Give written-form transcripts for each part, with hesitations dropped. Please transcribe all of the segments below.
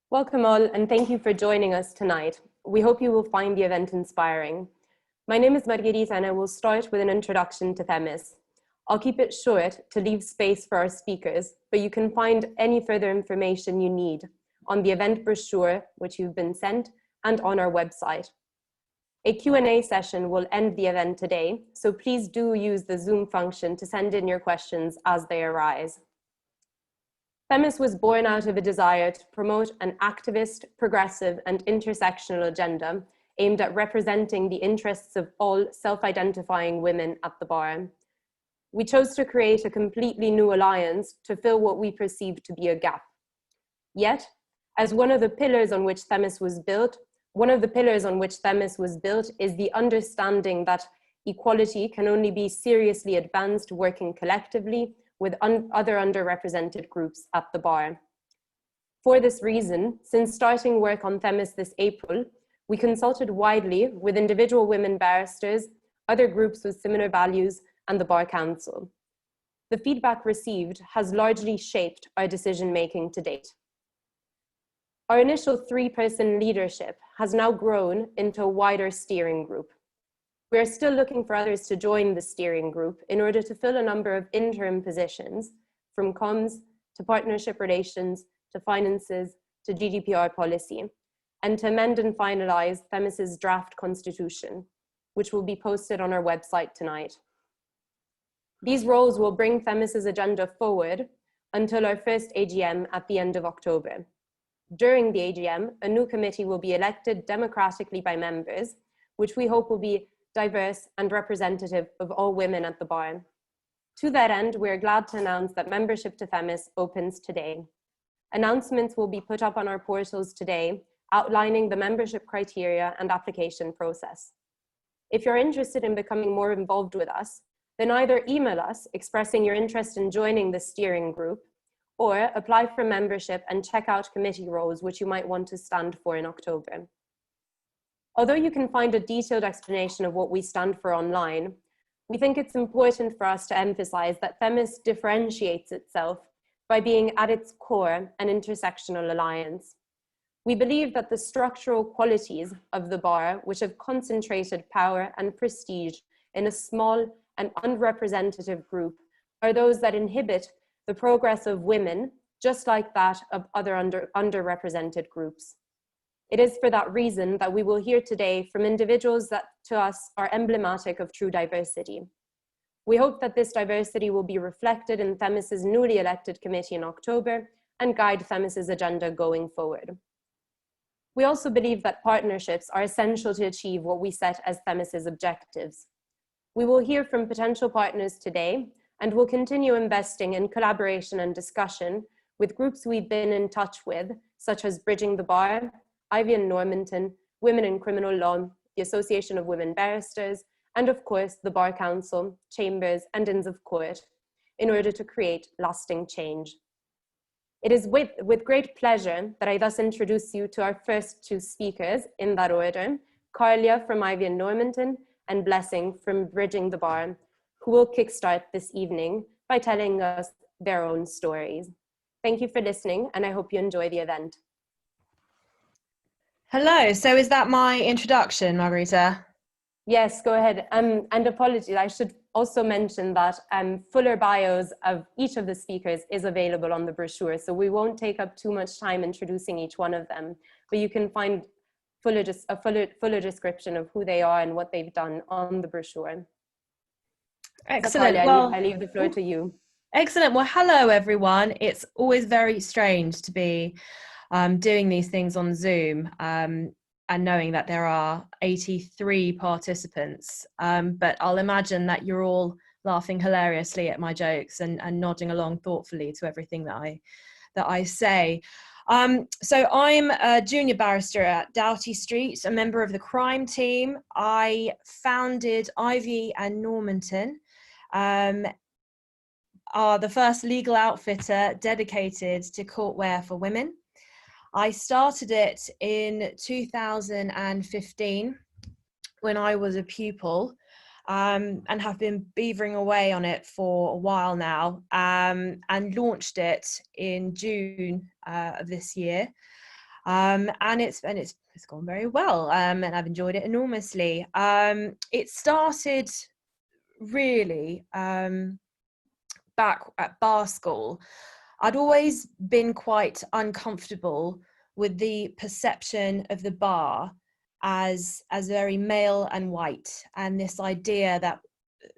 Welcome all, and thank you for joining us tonight. We hope you will find the event inspiring. My name is Margherita, and I will start with an introduction to Themis. I'll keep it short to leave space for our speakers, but you can find any further information you need on the event brochure, which you've been sent, and on our website. A Q&A session will end the event today, so please do use the Zoom function to send in your questions as they arise. Themis was born out of a desire to promote an activist, progressive, and intersectional agenda aimed at representing the interests of all self-identifying women at the bar. We chose to create a completely new alliance to fill what we perceived to be a gap. Yet, as one of the pillars on which Themis was built is the understanding that equality can only be seriously advanced working collectively with other underrepresented groups at the bar. For this reason, since starting work on Themis this April, we consulted widely with individual women barristers, other groups with similar values, and the Bar Council. The feedback received has largely shaped our decision-making to date. Our initial 3-person leadership has now grown into a wider steering group. We are still looking for others to join the steering group in order to fill a number of interim positions, from comms to partnership relations, to finances, to GDPR policy, and to amend and finalize Themis's draft constitution, which will be posted on our website tonight. These roles will bring Themis's agenda forward until our first AGM at the end of October. During the AGM, a new committee will be elected democratically by members, which we hope will be diverse and representative of all women at the bar. To that end, we are glad to announce that membership to Themis opens today. Announcements will be put up on our portals today, outlining the membership criteria and application process. If you're interested in becoming more involved with us, then either email us expressing your interest in joining the steering group, or apply for membership and check out committee roles which you might want to stand for in October. Although you can find a detailed explanation of what we stand for online, we think it's important for us to emphasize that Themis differentiates itself by being at its core an intersectional alliance. We believe that the structural qualities of the bar, which have concentrated power and prestige in a small and unrepresentative group, are those that inhibit the progress of women, just like that of other underrepresented groups. It is for that reason that we will hear today from individuals that to us are emblematic of true diversity. We hope that this diversity will be reflected in Themis's newly elected committee in October and guide Themis's agenda going forward. We also believe that partnerships are essential to achieve what we set as Themis's objectives. We will hear from potential partners today and will continue investing in collaboration and discussion with groups we've been in touch with, such as Bridging the Bar, Ivy and Normanton, Women in Criminal Law, the Association of Women Barristers, and of course, the Bar Council, Chambers, and Inns of Court, in order to create lasting change. It is with great pleasure that I thus introduce you to our first 2 speakers in that order, Carlia from Ivy and Normanton, and Blessing from Bridging the Bar, who will kickstart this evening by telling us their own stories. Thank you for listening, and I hope you enjoy the event. Hello, so is that my introduction, Margherita? Yes, go ahead. And apologies, I should also mention that fuller bios of each of the speakers is available on the brochure, so we won't take up too much time introducing each one of them, but you can find a fuller description of who they are and what they've done on the brochure. Excellent. So Carlia, well, I leave the floor to you. Excellent. Well, hello, everyone. It's always very strange to be doing these things on Zoom and knowing that there are 83 participants, but I'll imagine that you're all laughing hilariously at my jokes and nodding along thoughtfully to everything that I say. So I'm a junior barrister at Doughty Street, a member of the crime team. I founded Ivy and Normanton, are the first legal outfitter dedicated to courtwear for women. I started it in 2015 when I was a pupil, and have been beavering away on it for a while now, and launched it in June of this year. And it's gone very well, and I've enjoyed it enormously. It started really back at bar school. I'd always been quite uncomfortable with the perception of the bar as very male and white, and this idea that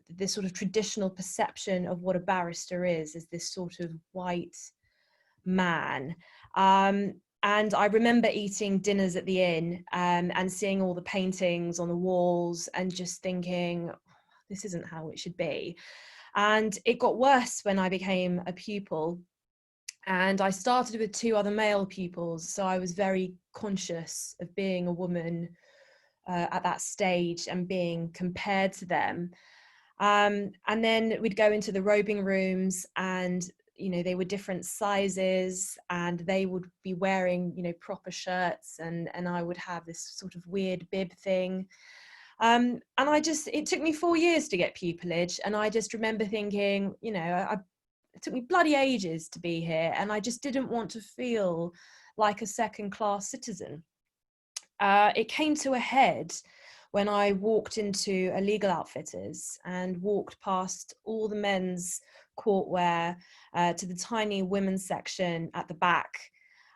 this sort of traditional perception of what a barrister is this sort of white man. And I remember eating dinners at the inn, and seeing all the paintings on the walls and just thinking, this isn't how it should be. And it got worse when I became a pupil. And I started with 2 other male pupils, so I was very conscious of being a woman at that stage and being compared to them. And then we'd go into the robing rooms, and they were different sizes, and they would be wearing proper shirts, and I would have this sort of weird bib thing. And it took me 4 years to get pupillage, and I just remember thinking, it took me bloody ages to be here, and I just didn't want to feel like a second-class citizen. It came to a head when I walked into a legal outfitters and walked past all the men's courtwear to the tiny women's section at the back.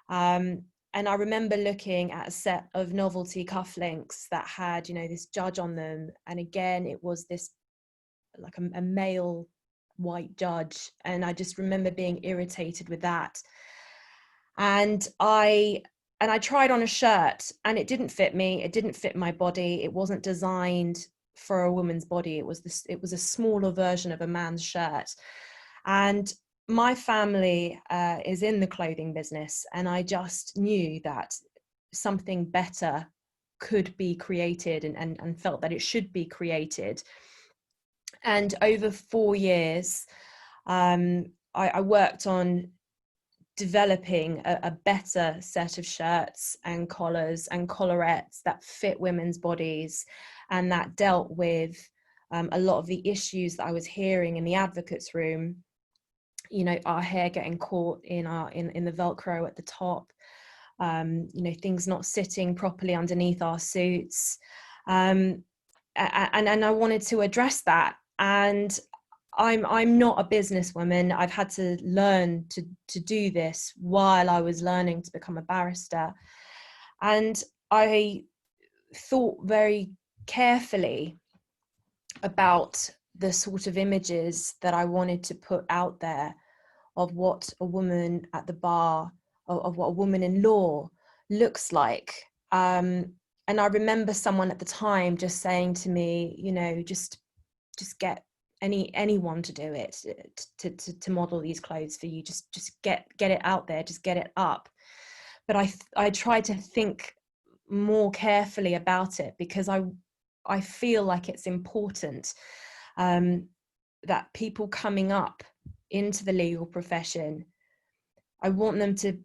And I remember looking at a set of novelty cufflinks that had, this judge on them. And again, it was this like a male white judge. And I just remember being irritated with that. And I tried on a shirt, and it didn't fit me. It didn't fit my body. It wasn't designed for a woman's body. It was a smaller version of a man's shirt. And my family is in the clothing business, and I just knew that something better could be created, and felt that it should be created. And over 4 years, I worked on developing a better set of shirts and collars and collarettes that fit women's bodies, and that dealt with a lot of the issues that I was hearing in the advocates room. Our hair getting caught in the Velcro at the top, things not sitting properly underneath our suits, and I wanted to address that. And I'm not a businesswoman. I've had to learn to do this while I was learning to become a barrister. And I thought very carefully about the sort of images that I wanted to put out there of what a woman at the bar, of what a woman in law looks like. And I remember someone at the time just saying to me, just get anyone to do it, to model these clothes for you. Just get it out there, just get it up. But I tried to think more carefully about it, because I feel like it's important that people coming up into the legal profession, I want them to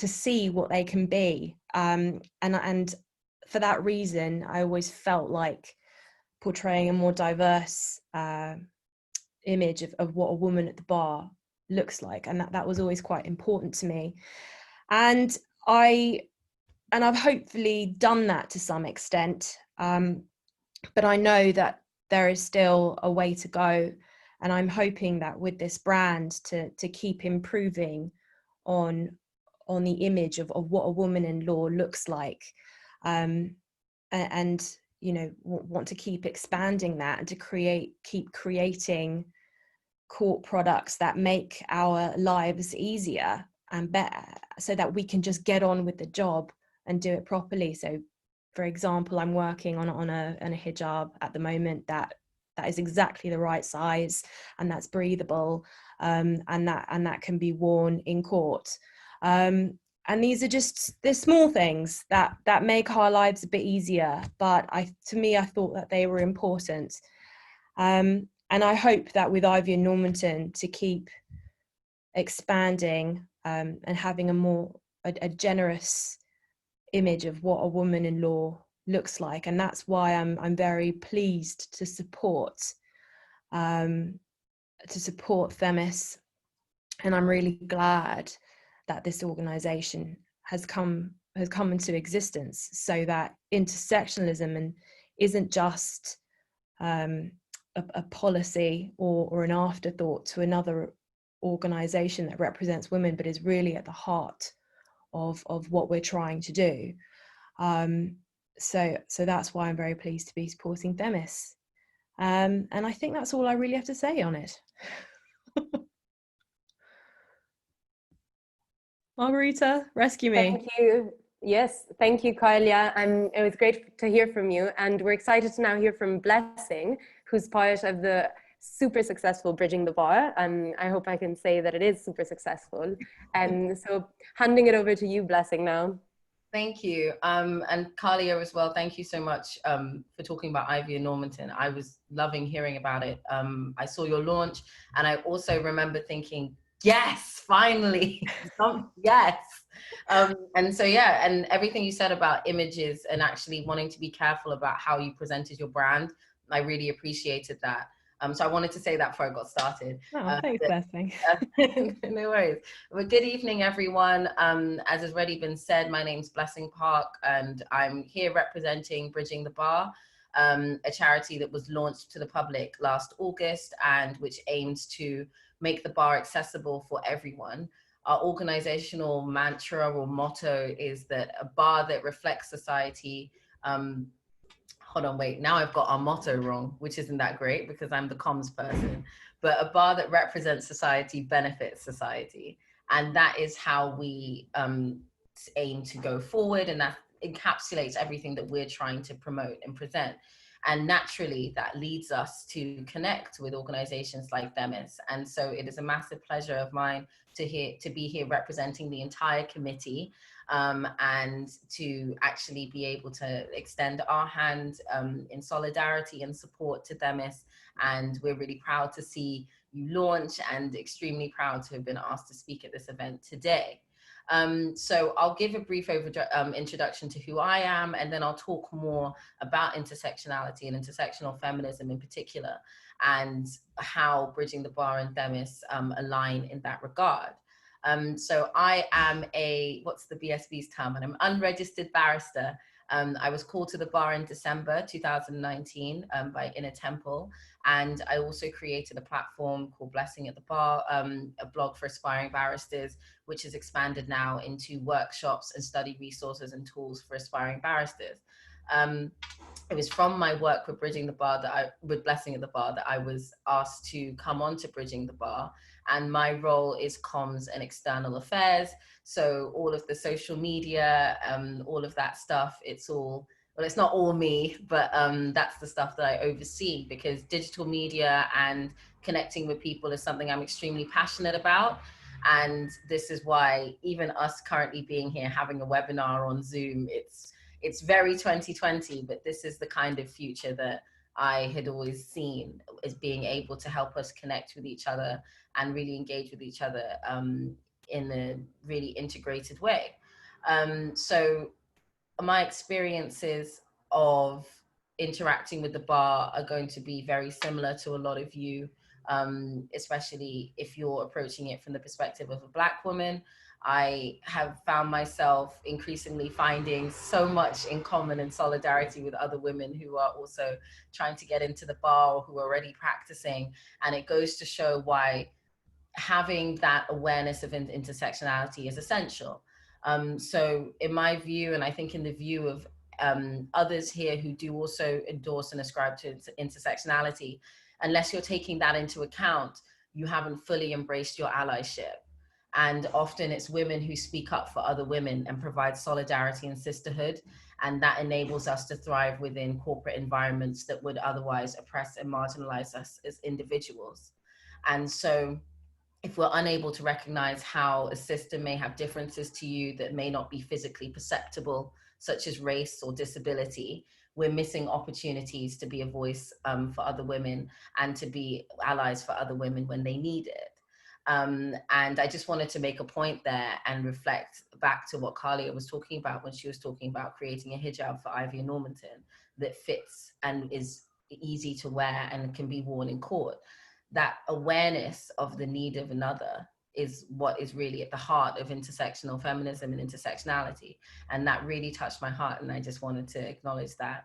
see what they can be, and for that reason I always felt like portraying a more diverse image of what a woman at the bar looks like, and that was always quite important to me. And I've hopefully done that to some extent, but I know that there is still a way to go, and I'm hoping that with this brand to keep improving on the image of what a woman in law looks like, and want to keep expanding that, and to keep creating court products that make our lives easier and better, so that we can just get on with the job and do it properly. So for example, I'm working on a hijab at the moment that is exactly the right size, and that's breathable, and that can be worn in court. And these are just the small things that make our lives a bit easier. But I thought that they were important. And I hope that with Ivy and Normanton to keep expanding and having a generous image of what a woman in law looks like. And that's why I'm very pleased to support Themis. And I'm really glad that this organization has come into existence, so that intersectionalism and isn't just a policy or an afterthought to another organization that represents women, but is really at the heart of what we're trying to do. So that's why I'm very pleased to be supporting Themis. And I think that's all I really have to say on it. Margarita, rescue me. Thank you. Yes, thank you, Kylia. It was great to hear from you. And we're excited to now hear from Blessing, who's part of the super successful Bridging the Bar. I hope I can say that it is super successful. So handing it over to you, Blessing, now. Thank you. And Kalia as well, thank you so much for talking about Ivy and Normanton. I was loving hearing about it. I saw your launch, and I also remember thinking, yes, finally, yes. And so, yeah, and everything you said about images and actually wanting to be careful about how you presented your brand, I really appreciated that. So I wanted to say that before I got started. Oh, thanks, Blessing. No worries. Well, good evening, everyone. As has already been said, my name's Blessing Park, and I'm here representing Bridging the Bar, a charity that was launched to the public last August and which aims to make the bar accessible for everyone. Our organizational mantra or motto is that a bar that reflects society. Hold on, wait, now I've got our motto wrong, which isn't that great because I'm the comms person, but a bar that represents society benefits society. And that is how we aim to go forward, and that encapsulates everything that we're trying to promote and present. And naturally, that leads us to connect with organizations like Themis. And so it is a massive pleasure of mine to be here representing the entire committee, and to actually be able to extend our hand in solidarity and support to Themis. And we're really proud to see you launch, and extremely proud to have been asked to speak at this event today. So I'll give a brief introduction to who I am, and then I'll talk more about intersectionality and intersectional feminism in particular, and how Bridging the Bar and Themis align in that regard. So I am what's the BSB's term? And I'm an unregistered barrister. I was called to the bar in December 2019 by Inner Temple. And I also created a platform called Blessing at the Bar, a blog for aspiring barristers, which has expanded now into workshops and study resources and tools for aspiring barristers. It was from my work with Bridging the Bar with Blessing at the Bar, that I was asked to come on to Bridging the Bar. And my role is comms and external affairs. So all of the social media, all of that stuff, it's not all me, but that's the stuff that I oversee, because digital media and connecting with people is something I'm extremely passionate about. And this is why even us currently being here having a webinar on Zoom, it's very 2020, but this is the kind of future that I had always seen as being able to help us connect with each other and really engage with each other in a really integrated way. So my experiences of interacting with the bar are going to be very similar to a lot of you, especially if you're approaching it from the perspective of a Black woman. I have found myself increasingly finding so much in common and solidarity with other women who are also trying to get into the bar or who are already practicing. And it goes to show why having that awareness of intersectionality is essential. So in my view, and I think in the view of others here who do also endorse and ascribe to intersectionality, unless you're taking that into account, you haven't fully embraced your allyship. And often it's women who speak up for other women and provide solidarity and sisterhood. And that enables us to thrive within corporate environments that would otherwise oppress and marginalize us as individuals. And so if we're unable to recognize how a system may have differences to you that may not be physically perceptible, such as race or disability, we're missing opportunities to be a voice for other women and to be allies for other women when they need it. And I just wanted to make a point there and reflect back to what Kalia was talking about when she was talking about creating a hijab for Ivy and Normanton that fits and is easy to wear and can be worn in court. That awareness of the need of another is what is really at the heart of intersectional feminism and intersectionality. And that really touched my heart, and I just wanted to acknowledge that.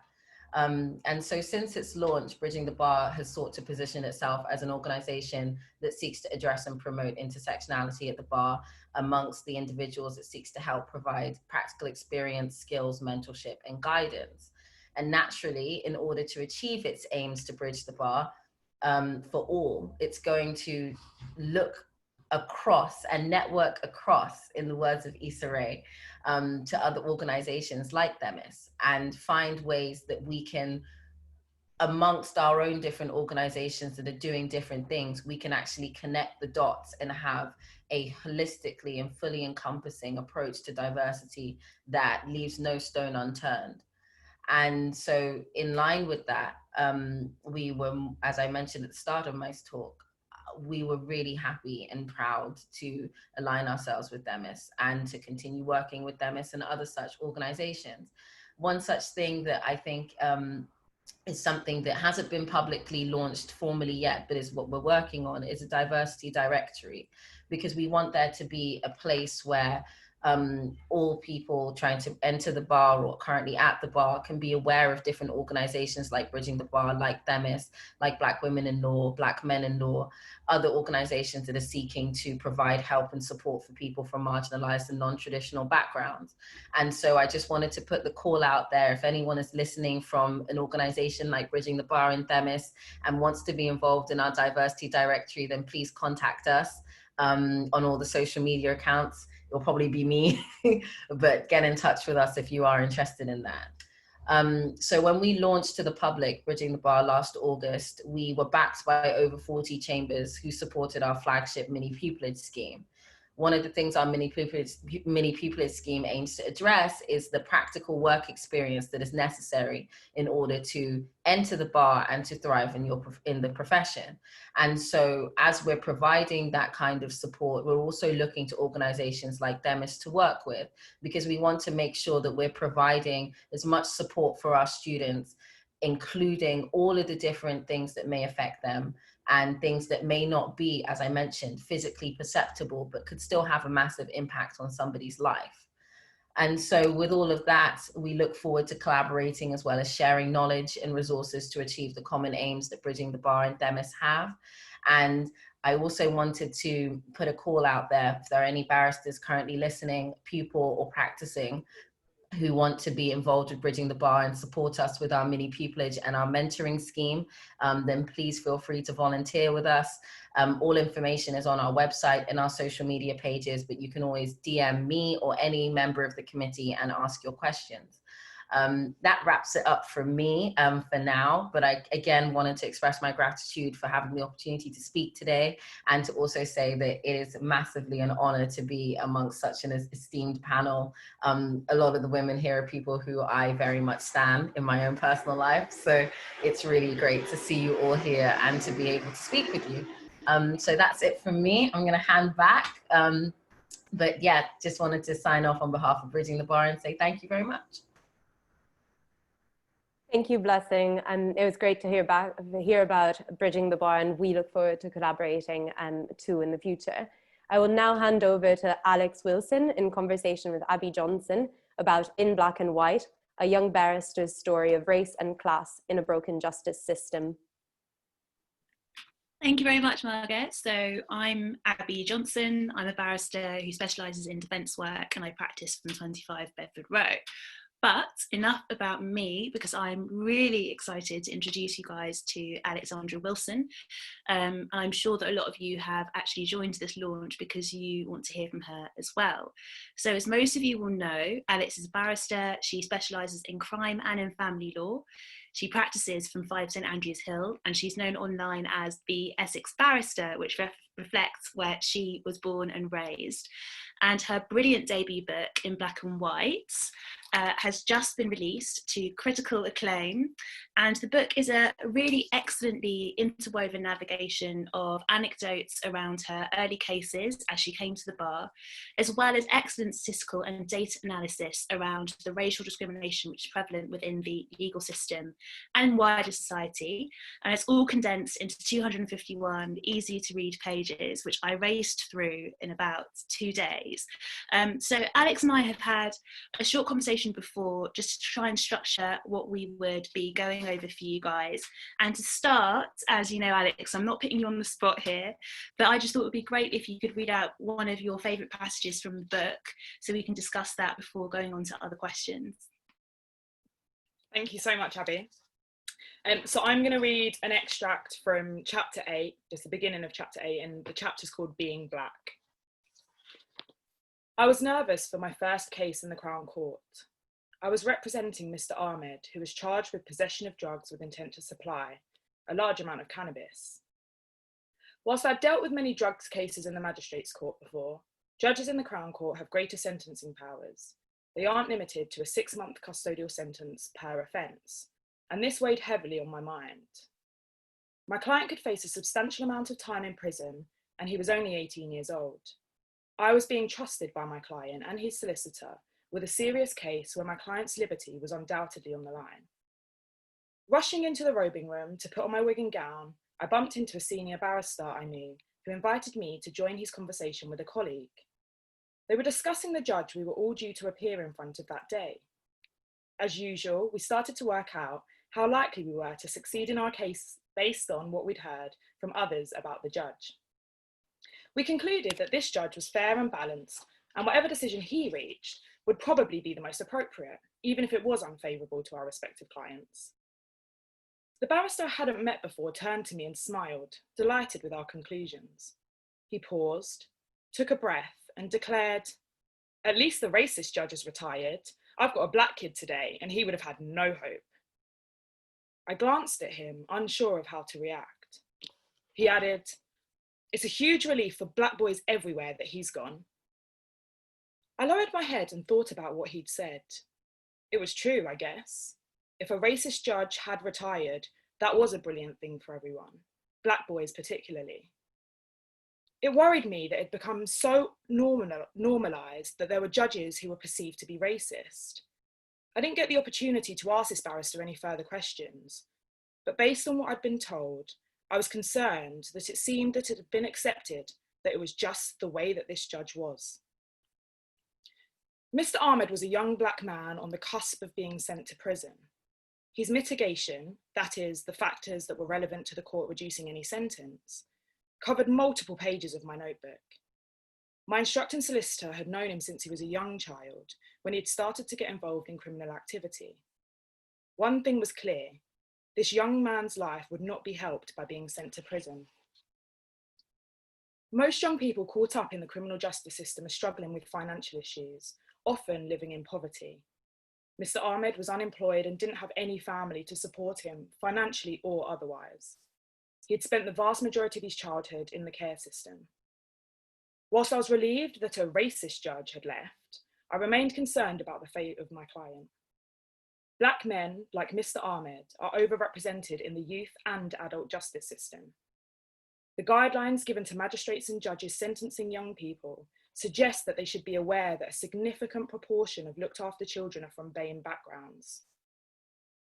And so since its launch, Bridging the Bar has sought to position itself as an organization that seeks to address and promote intersectionality at the bar amongst the individuals it seeks to help provide practical experience, skills, mentorship, and guidance. And naturally, in order to achieve its aims to bridge the bar for all, it's going to look across and network across, in the words of Issa Rae, to other organizations like Themis, and find ways that we can, amongst our own different organizations that are doing different things, we can actually connect the dots and have a holistically and fully encompassing approach to diversity that leaves no stone unturned. And so in line with that, we were, as I mentioned at the start of my talk, we were really happy and proud to align ourselves with Themis and to continue working with Themis and other such organizations. One such thing that I think is something that hasn't been publicly launched formally yet, but is what we're working on, is a diversity directory, because we want there to be a place where all people trying to enter the bar or currently at the bar can be aware of different organizations like Bridging the Bar, like Themis, like Black Women in Law, Black Men in Law, other organizations that are seeking to provide help and support for people from marginalized and non-traditional backgrounds. And so I just wanted to put the call out there. If anyone is listening from an organization like Bridging the Bar in Themis and wants to be involved in our diversity directory, then please contact us on all the social media accounts. It'll probably be me, but get in touch with us if you are interested in that. So when we launched to the public, Bridging the Bar last August, we were backed by over 40 chambers who supported our flagship mini pupillage scheme. One of the things our mini pupillage scheme aims to address is the practical work experience that is necessary in order to enter the bar and to thrive in the profession. And so as we're providing that kind of support, we're also looking to organizations like Themis to work with, because we want to make sure that we're providing as much support for our students, including all of the different things that may affect them and things that may not be, as I mentioned, physically perceptible, but could still have a massive impact on somebody's life. And so with all of that, we look forward to collaborating as well as sharing knowledge and resources to achieve the common aims that Bridging the Bar and Themis have. And I also wanted to put a call out there, if there are any barristers currently listening, pupil or practicing, who want to be involved with Bridging the Bar and support us with our mini pupillage and our mentoring scheme, then please feel free to volunteer with us. All information is on our website and our social media pages, but you can always DM me or any member of the committee and ask your questions. That wraps it up for me for now, but I again wanted to express my gratitude for having the opportunity to speak today, and to also say that it is massively an honor to be amongst such an esteemed panel. A lot of the women here are people who I very much stan in my own personal life, so it's really great to see you all here and to be able to speak with you. So that's it from me. I'm going to hand back. But yeah, just wanted to sign off on behalf of Bridging the Bar and say thank you very much. Thank you, Blessing. It was great to hear about Bridging the Bar, and we look forward to collaborating too in the future. I will now hand over to Alex Wilson in conversation with Abby Johnson about In Black and White, a young barrister's story of race and class in a broken justice system. Thank you very much, Margaret. So I'm Abby Johnson. I'm a barrister who specialises in defence work, and I practice from 25 Bedford Row. But enough about me, because I'm really excited to introduce you guys to Alexandra Wilson. And I'm sure that a lot of you have actually joined this launch because you want to hear from her as well. So as most of you will know, Alex is a barrister. She specialises in crime and in family law. She practices from 5 St Andrews Hill, and she's known online as the Essex Barrister, which reflects where she was born and raised. and her brilliant debut book In Black and White has just been released to critical acclaim. And the book is a really excellently interwoven navigation of anecdotes around her early cases as she came to the bar, as well as excellent statistical and data analysis around the racial discrimination which is prevalent within the legal system and wider society. And it's all condensed into 251 easy to read pages, which I raced through in about 2 days. So Alex and I have had a short conversation before just to try and structure what we would be going over for you guys. And to start, as you know, Alex, I'm not putting you on the spot here, but I just thought it would be great if you could read out one of your favourite passages from the book so we can discuss that before going on to other questions. Thank you so much, Abby. So I'm going to read an extract from chapter 8, just the beginning of chapter 8, and the chapter's called Being Black. I was nervous for my first case in the Crown Court. I was representing Mr. Ahmed, who was charged with possession of drugs with intent to supply a large amount of cannabis. Whilst I'd dealt with many drugs cases in the Magistrates' Court before, judges in the Crown Court have greater sentencing powers. They aren't limited to a 6-month custodial sentence per offence, and this weighed heavily on my mind. My client could face a substantial amount of time in prison, and he was only 18 years old. I was being trusted by my client and his solicitor with a serious case where my client's liberty was undoubtedly on the line. Rushing into the robing room to put on my wig and gown, I bumped into a senior barrister I knew who invited me to join his conversation with a colleague. They were discussing the judge we were all due to appear in front of that day. As usual, we started to work out how likely we were to succeed in our case based on what we'd heard from others about the judge. We concluded that this judge was fair and balanced, and whatever decision he reached would probably be the most appropriate, even if it was unfavourable to our respective clients. The barrister I hadn't met before turned to me and smiled, delighted with our conclusions. He paused, took a breath, and declared, "At least the racist judge is retired. I've got a black kid today, and he would have had no hope." I glanced at him, unsure of how to react. He added, "It's a huge relief for black boys everywhere that he's gone." I lowered my head and thought about what he'd said. It was true, I guess. If a racist judge had retired, that was a brilliant thing for everyone, black boys particularly. It worried me that it had become so normalised that there were judges who were perceived to be racist. I didn't get the opportunity to ask this barrister any further questions, but based on what I'd been told, I was concerned that it seemed that it had been accepted that it was just the way that this judge was. Mr. Ahmed was a young black man on the cusp of being sent to prison. His mitigation, that is, the factors that were relevant to the court reducing any sentence, covered multiple pages of my notebook. My instructing solicitor had known him since he was a young child, when he had started to get involved in criminal activity. One thing was clear: this young man's life would not be helped by being sent to prison. Most young people caught up in the criminal justice system are struggling with financial issues, often living in poverty. Mr. Ahmed was unemployed and didn't have any family to support him, financially or otherwise. He had spent the vast majority of his childhood in the care system. Whilst I was relieved that a racist judge had left, I remained concerned about the fate of my client. Black men, like Mr. Ahmed, are overrepresented in the youth and adult justice system. The guidelines given to magistrates and judges sentencing young people suggest that they should be aware that a significant proportion of looked after children are from BAME backgrounds.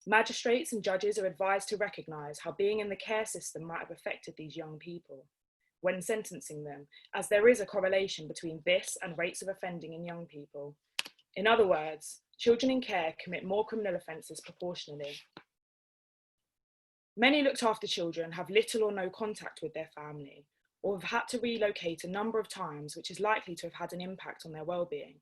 Magistrates and judges are advised to recognise how being in the care system might have affected these young people when sentencing them, as there is a correlation between this and rates of offending in young people. In other words, children in care commit more criminal offences proportionally. Many looked after children have little or no contact with their family, or have had to relocate a number of times, which is likely to have had an impact on their well-being.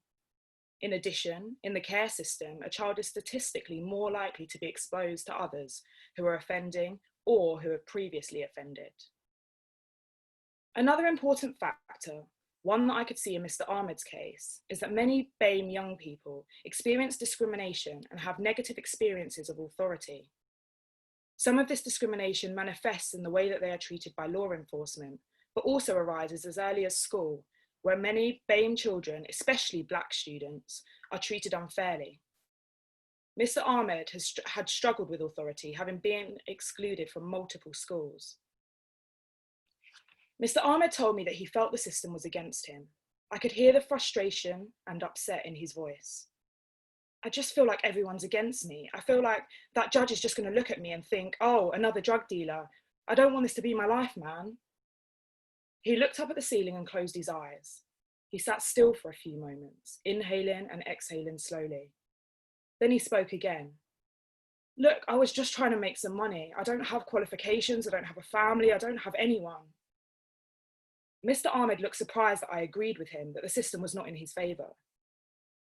In addition, in the care system, a child is statistically more likely to be exposed to others who are offending or who have previously offended. Another important factor, one that I could see in Mr. Ahmed's case, is that many BAME young people experience discrimination and have negative experiences of authority. Some of this discrimination manifests in the way that they are treated by law enforcement, but also arises as early as school, where many BAME children, especially Black students, are treated unfairly. Mr. Ahmed had struggled with authority, having been excluded from multiple schools. Mr. Ahmed told me that he felt the system was against him. I could hear the frustration and upset in his voice. I just feel like everyone's against me. I feel like that judge is just going to look at me and think, oh, another drug dealer. I don't want this to be my life, man. He looked up at the ceiling and closed his eyes. He sat still for a few moments, inhaling and exhaling slowly. Then he spoke again. Look, I was just trying to make some money. I don't have qualifications. I don't have a family. I don't have anyone. Mr. Ahmed looked surprised that I agreed with him that the system was not in his favour.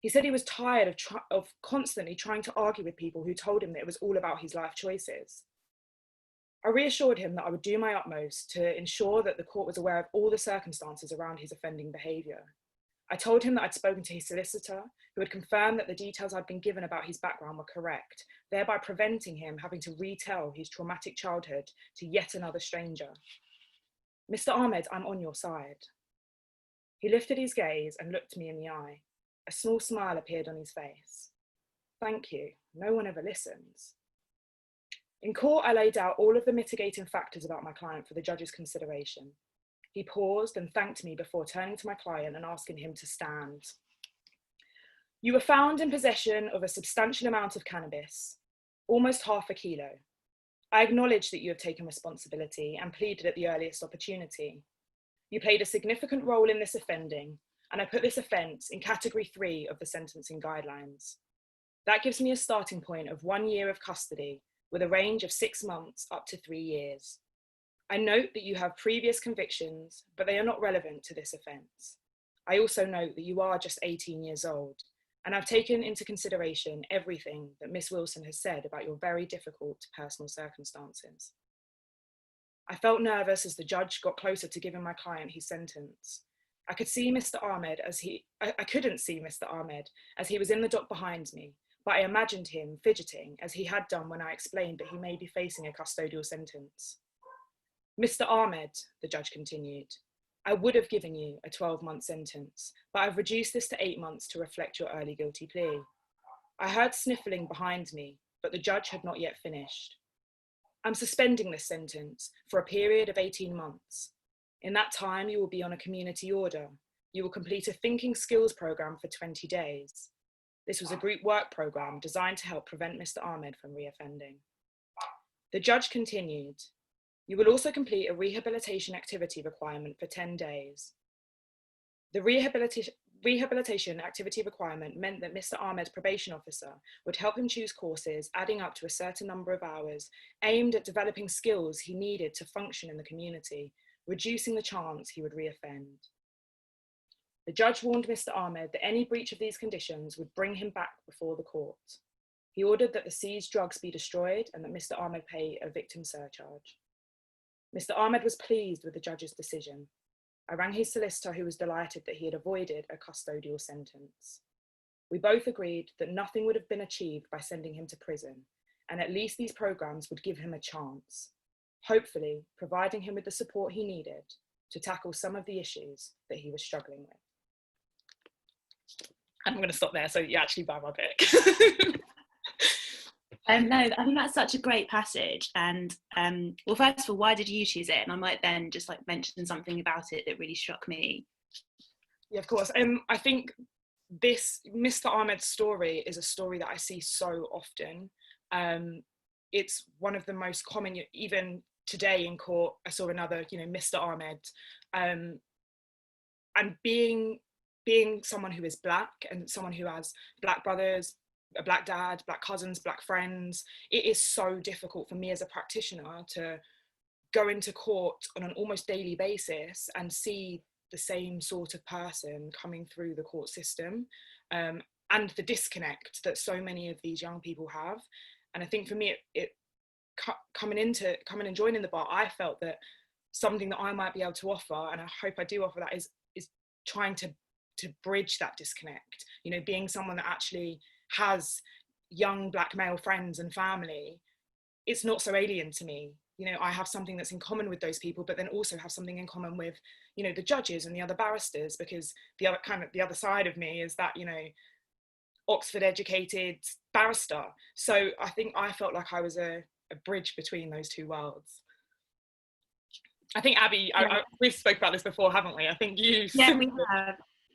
He said he was tired of constantly trying to argue with people who told him that it was all about his life choices. I reassured him that I would do my utmost to ensure that the court was aware of all the circumstances around his offending behaviour. I told him that I'd spoken to his solicitor, who had confirmed that the details I'd been given about his background were correct, thereby preventing him having to retell his traumatic childhood to yet another stranger. Mr. Ahmed, I'm on your side. He lifted his gaze and looked me in the eye. A small smile appeared on his face. Thank you. No one ever listens. In court, I laid out all of the mitigating factors about my client for the judge's consideration. He paused and thanked me before turning to my client and asking him to stand. You were found in possession of a substantial amount of cannabis, almost half a kilo. I acknowledge that you have taken responsibility and pleaded at the earliest opportunity. You played a significant role in this offending, and I put this offence in category 3 of the sentencing guidelines. That gives me a starting point of 1 year of custody with a range of 6 months up to 3 years. I note that you have previous convictions, but they are not relevant to this offence. I also note that you are just 18 years old, and I've taken into consideration everything that Miss Wilson has said about your very difficult personal circumstances. I felt nervous as the judge got closer to giving my client his sentence. I couldn't see Mr. Ahmed as he was in the dock behind me, but I imagined him fidgeting as he had done when I explained that he may be facing a custodial sentence. Mr. Ahmed, the judge continued, I would have given you a 12-month sentence, but I've reduced this to 8 months to reflect your early guilty plea. I heard sniffling behind me, but the judge had not yet finished. I'm suspending this sentence for a period of 18 months. In that time, you will be on a community order. You will complete a thinking skills program for 20 days. This was a group work program designed to help prevent Mr. Ahmed from reoffending. The judge continued, you will also complete a rehabilitation activity requirement for 10 days. The rehabilitation activity requirement meant that Mr. Ahmed's probation officer would help him choose courses adding up to a certain number of hours aimed at developing skills he needed to function in the community, reducing the chance he would reoffend. The judge warned Mr. Ahmed that any breach of these conditions would bring him back before the court. He ordered that the seized drugs be destroyed and that Mr. Ahmed pay a victim surcharge. Mr. Ahmed was pleased with the judge's decision. I rang his solicitor, who was delighted that he had avoided a custodial sentence. We both agreed that nothing would have been achieved by sending him to prison, and at least these programs would give him a chance, hopefully providing him with the support he needed to tackle some of the issues that he was struggling with. I'm going to stop there so you actually buy my book. No, I think that's such a great passage. And well, first of all, why did you choose it? And I might then just like mention something about it that really struck me. Yeah, of course. I think this Mr. Ahmed's story is a story that I see so often. It's one of the most common, even today in court, I saw another, Mr. Ahmed. And being someone who is Black and someone who has Black brothers, a Black dad, Black cousins, Black friends, it is so difficult for me as a practitioner to go into court on an almost daily basis and see the same sort of person coming through the court system, and the disconnect that so many of these young people have. And I think for me, coming and joining the bar, I felt that something that I might be able to offer, and I hope I do offer that, is trying to bridge that disconnect, being someone that actually has young Black male friends and family. It's not so alien to me. you know, I have something that's in common with those people, but then also have something in common with, you know, the judges and the other barristers, because the other side of me is that, you know, Oxford educated barrister. So I think I felt like I was a bridge between those two worlds. I think Abby, Yeah. we've spoke about this before, haven't we? I think you. Yeah,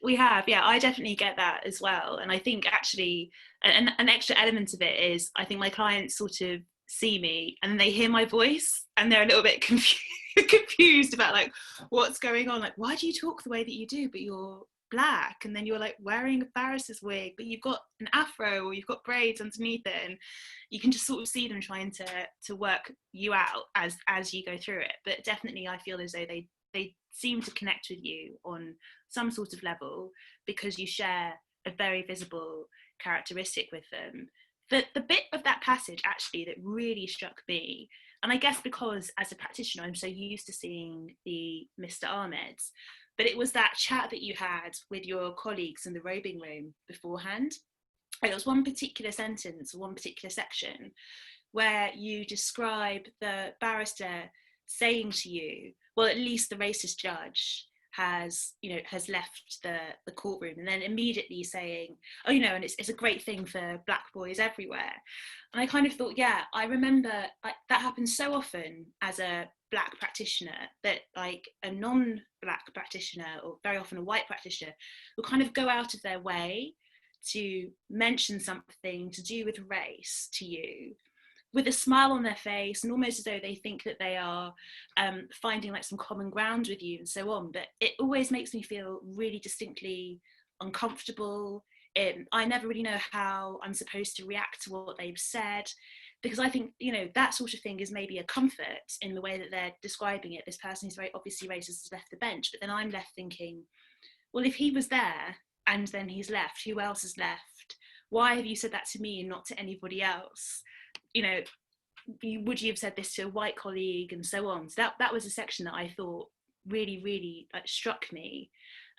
we have. Yeah, I definitely get that as well. And I think actually an extra element of it is I think my clients sort of see me and they hear my voice and they're a little bit confused about like what's going on. Like, why do you talk the way that you do, but you're black, and then you're like wearing a barrister's wig, but you've got an afro or you've got braids underneath it, and you can just sort of see them trying to work you out as you go through it. But definitely I feel as though they seem to connect with you on some sort of level because you share a very visible characteristic with them. The bit of that passage actually that really struck me, and I guess because as a practitioner I'm so used to seeing the Mr. Ahmeds, but it was that chat that you had with your colleagues in the robing room beforehand. And it was one particular sentence, one particular section, where you describe the barrister saying to you, well, at least the racist judge has left the courtroom, and then immediately saying, oh, you know, and it's a great thing for black boys everywhere. And I kind of thought, yeah, I remember that happens so often as a black practitioner, that like a non-black practitioner, or very often a white practitioner, will kind of go out of their way to mention something to do with race to you with a smile on their face, and almost as though they think that they are finding like some common ground with you and so on. But it always makes me feel really distinctly uncomfortable. I never really know how I'm supposed to react to what they've said, because I think, you know, that sort of thing is maybe a comfort in the way that they're describing it. This person who's very obviously racist has left the bench, but then I'm left thinking, well, if he was there and then he's left, who else has left? Why have you said that to me and not to anybody else? You know, would you have said this to a white colleague, and so on? So that was a section that I thought really, really like struck me.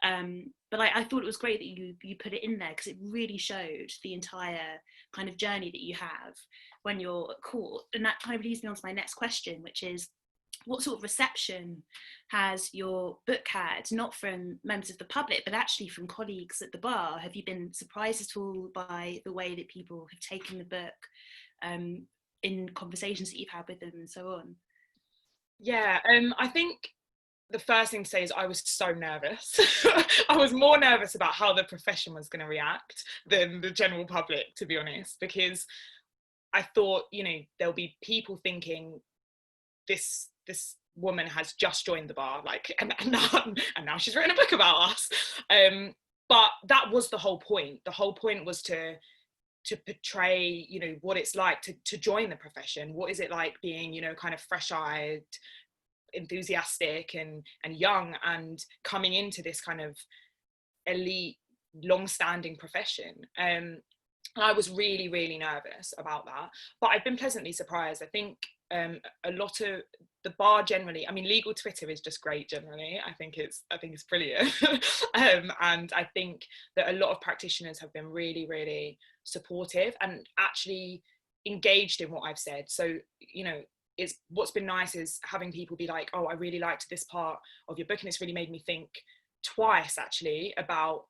But I thought it was great that you put it in there, because it really showed the entire kind of journey that you have when you're at court. And that kind of leads me on to my next question, which is, what sort of reception has your book had, not from members of the public, but actually from colleagues at the bar? Have you been surprised at all by the way that people have taken the book in conversations that you've had with them and so on? Yeah, I think the first thing to say is I was so nervous. I was more nervous about how the profession was going to react than the general public, to be honest, because I thought, you know, there'll be people thinking this woman has just joined the bar, like, and now she's written a book about us. But that was the whole point. The whole point was to portray, you know, what it's like to join the profession. What is it like being, you know, kind of fresh-eyed, enthusiastic and young, and coming into this kind of elite, long-standing profession. I was really, really nervous about that, but I've been pleasantly surprised. I think a lot of the bar generally, I mean, legal Twitter is just great generally. I think it's brilliant. And I think that a lot of practitioners have been really, really supportive and actually engaged in what I've said. So, you know, it's what's been nice is having people be like, oh, I really liked this part of your book, and it's really made me think twice actually about,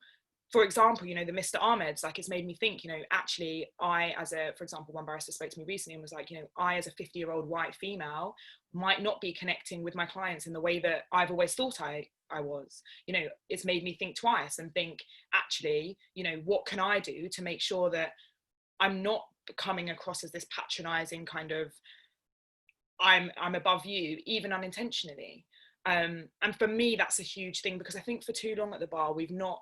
for example, you know, the Mr. Ahmeds. Like, it's made me think, you know, actually I, as a, for example, one barrister spoke to me recently and was like, you know, I as a 50-year-old white female might not be connecting with my clients in the way that I've always thought I was. You know, it's made me think twice and think, actually, you know, what can I do to make sure that I'm not coming across as this patronizing kind of, I'm above you, even unintentionally. And for me, that's a huge thing, because I think for too long at the bar, we've not,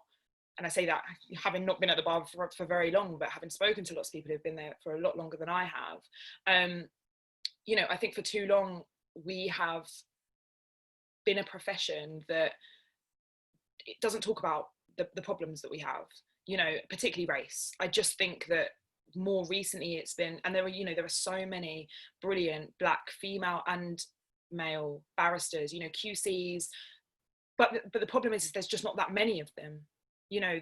and I say that having not been at the bar for very long, but having spoken to lots of people who've been there for a lot longer than I have, you know, I think for too long we have been a profession that it doesn't talk about the problems that we have, you know, particularly race. I just think that more recently it's been, and there are so many brilliant black female and male barristers, you know, QCs, but the problem is there's just not that many of them, you know,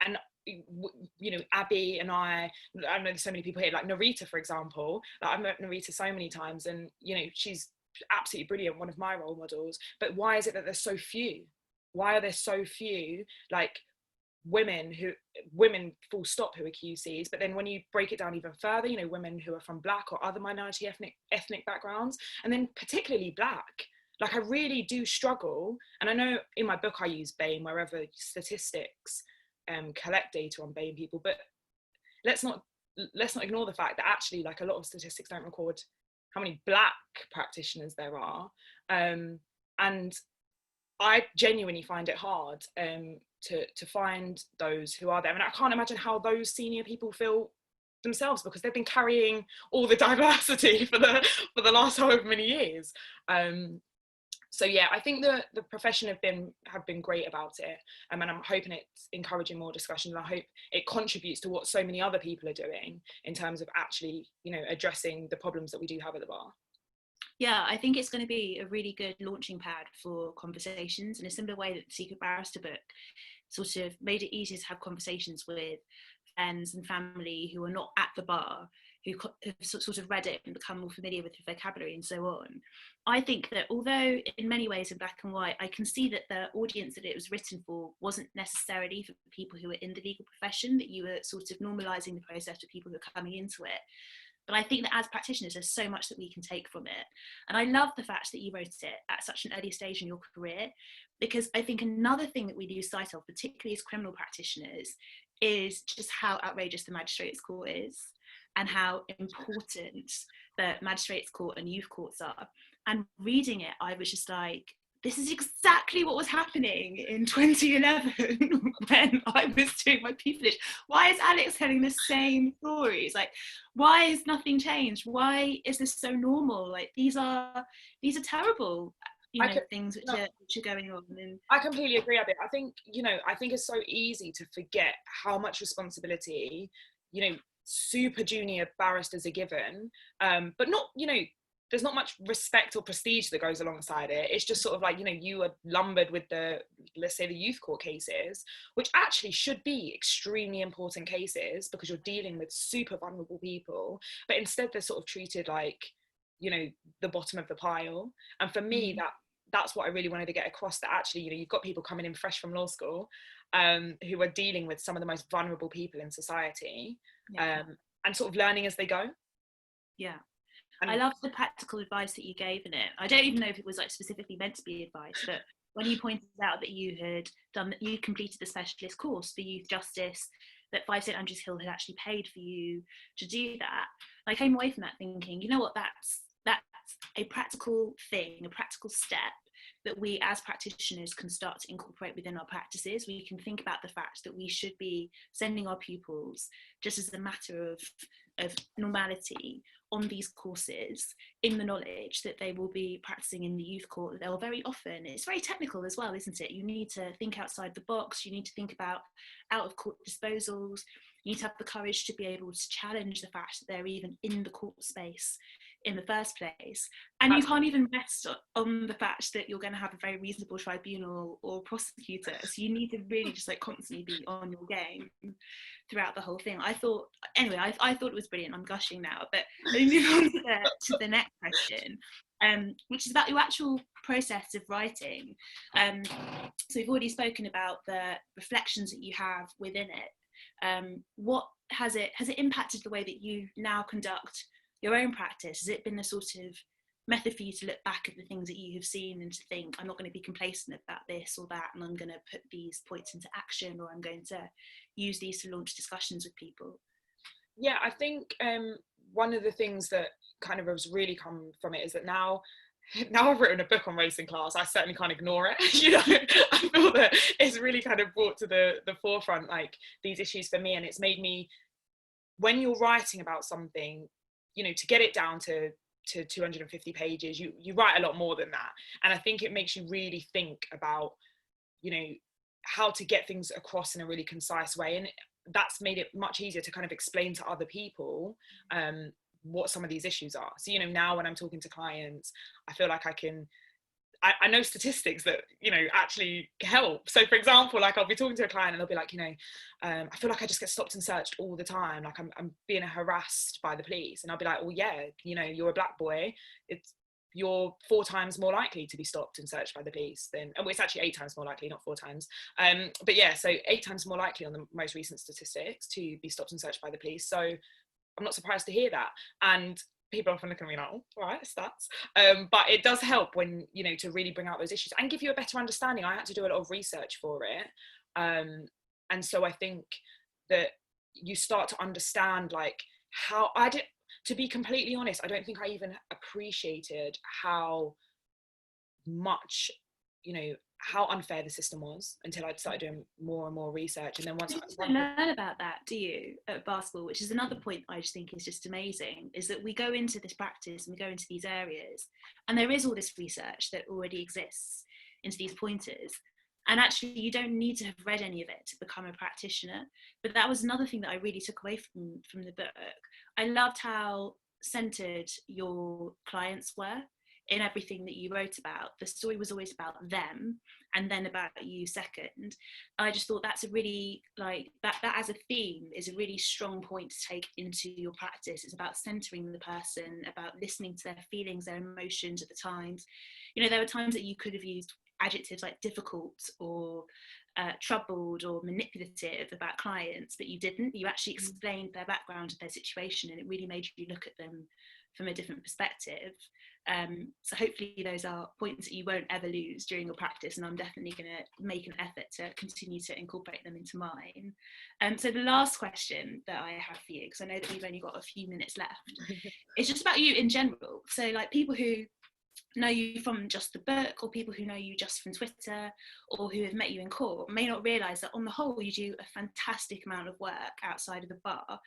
and you know, Abby and I know there's so many people here, like Narita, for example. Like, I've met Narita so many times, and, you know, she's absolutely brilliant, one of my role models. But why is it that there's so few? Why are there so few, like, women full stop who are QCs? But then when you break it down even further, you know, women who are from Black or other minority ethnic backgrounds, and then particularly Black. Like, I really do struggle, and I know in my book I use BAME wherever statistics collect data on BAME people, but let's not ignore the fact that actually, like, a lot of statistics don't record how many Black practitioners there are, and I genuinely find it hard to find those who are there. And I can't imagine how those senior people feel themselves, because they've been carrying all the diversity for the last however many years. So yeah, I think the profession have been great about it, and I'm hoping it's encouraging more discussion, and I hope it contributes to what so many other people are doing in terms of actually, you know, addressing the problems that we do have at the bar. Yeah, I think it's going to be a really good launching pad for conversations, in a similar way that the Secret Barrister book sort of made it easier to have conversations with friends and family who are not at the bar, who have sort of read it and become more familiar with the vocabulary and so on. I think that although in many ways in black and white, I can see that the audience that it was written for wasn't necessarily for people who are in the legal profession, that you were sort of normalising the process for people who are coming into it. But I think that as practitioners, there's so much that we can take from it. And I love the fact that you wrote it at such an early stage in your career, because I think another thing that we lose sight of, particularly as criminal practitioners, is just how outrageous the Magistrates Court is, and how important the Magistrates Court and youth courts are. And reading it, I was just like, this is exactly what was happening in 2011 when I was doing my pupillage. Why is Alex telling the same stories? Like, why is nothing changed? Why is this so normal? Like, these are terrible, things which are going on. And I completely agree with it. I think it's so easy to forget how much responsibility, super junior barristers are given, but not, there's not much respect or prestige that goes alongside it. It's just sort of like, you are lumbered with let's say the youth court cases, which actually should be extremely important cases because you're dealing with super vulnerable people, but instead they're sort of treated like, the bottom of the pile. And for me, that's what I really wanted to get across, that actually, you've got people coming in fresh from law school, who are dealing with some of the most vulnerable people in society, and sort of learning as they go. Yeah. I love the practical advice that you gave in it. I don't even know if it was like specifically meant to be advice, but when you pointed out that you completed the specialist course for youth justice, that 5 St Andrews Hill had actually paid for you to do that, I came away from that thinking, you know what, that's a practical thing, a practical step that we as practitioners can start to incorporate within our practices. We can think about the fact that we should be sending our pupils, just as a matter of normality, on these courses in the knowledge that they will be practicing in the youth court. They'll very often, it's very technical as well, isn't it? You need to think outside the box. You need to think about out of court disposals. You need to have the courage to be able to challenge the fact that they're even in the court space in the first place. And you can't even rest on the fact that you're going to have a very reasonable tribunal or prosecutor. So you need to really just like constantly be on your game throughout the whole thing. I thought it was brilliant. I'm gushing now, but let me move on to the next question, which is about your actual process of writing. So we've already spoken about the reflections that you have within it. What has it impacted the way that you now conduct your own practice? Has it been a sort of method for you to look back at the things that you have seen and to think, I'm not going to be complacent about this or that, and I'm going to put these points into action, or I'm going to use these to launch discussions with people? Yeah, I think one of the things that kind of has really come from it is that now I've written a book on racing class, I certainly can't ignore it. I feel that it's really kind of brought to the forefront, like, these issues for me, and it's made me, when you're writing about something, to get it down to 250 pages, you write a lot more than that. And I think it makes you really think about, how to get things across in a really concise way. And that's made it much easier to kind of explain to other people what some of these issues are. So, now when I'm talking to clients, I feel like I know statistics that, you know, actually help. So for example, like I'll be talking to a client and they'll be like, you know, I feel like I just get stopped and searched all the time. Like I'm being harassed by the police. And I'll be like, well, yeah, you know, you're a black boy. You're 4 times more likely to be stopped and searched by the police than, well, it's actually 8 times more likely, not 4 times. But yeah, so 8 times more likely on the most recent statistics to be stopped and searched by the police. So I'm not surprised to hear that. And people often look at me like, oh, all right, stats. But it does help when, you know, to really bring out those issues and give you a better understanding. I had to do a lot of research for it. And so I think that you start to understand like how to be completely honest, I don't think I even appreciated how much, you know, how unfair the system was until I'd started doing more and more research. And then once you don't learn about that, do you, at basketball? Which is another point I just think is just amazing, is that we go into this practice and we go into these areas and there is all this research that already exists into these pointers. And actually you don't need to have read any of it to become a practitioner. But that was another thing that I really took away from the book. I loved how centered your clients were in everything that you wrote about. The story was always about them and then about you second. I just thought that's a really, like, that as a theme is a really strong point to take into your practice. It's about centering the person, about listening to their feelings, their emotions at the times. You know, there were times that you could have used adjectives like difficult or troubled or manipulative about clients, but you didn't. You actually explained their background and their situation, and it really made you look at them from a different perspective. So hopefully those are points that you won't ever lose during your practice, and I'm definitely going to make an effort to continue to incorporate them into mine. So the last question that I have for you, because I know that we've only got a few minutes left, it's just about you in general. So like people who know you from just the book, or people who know you just from Twitter, or who have met you in court, may not realise that on the whole you do a fantastic amount of work outside of the bar.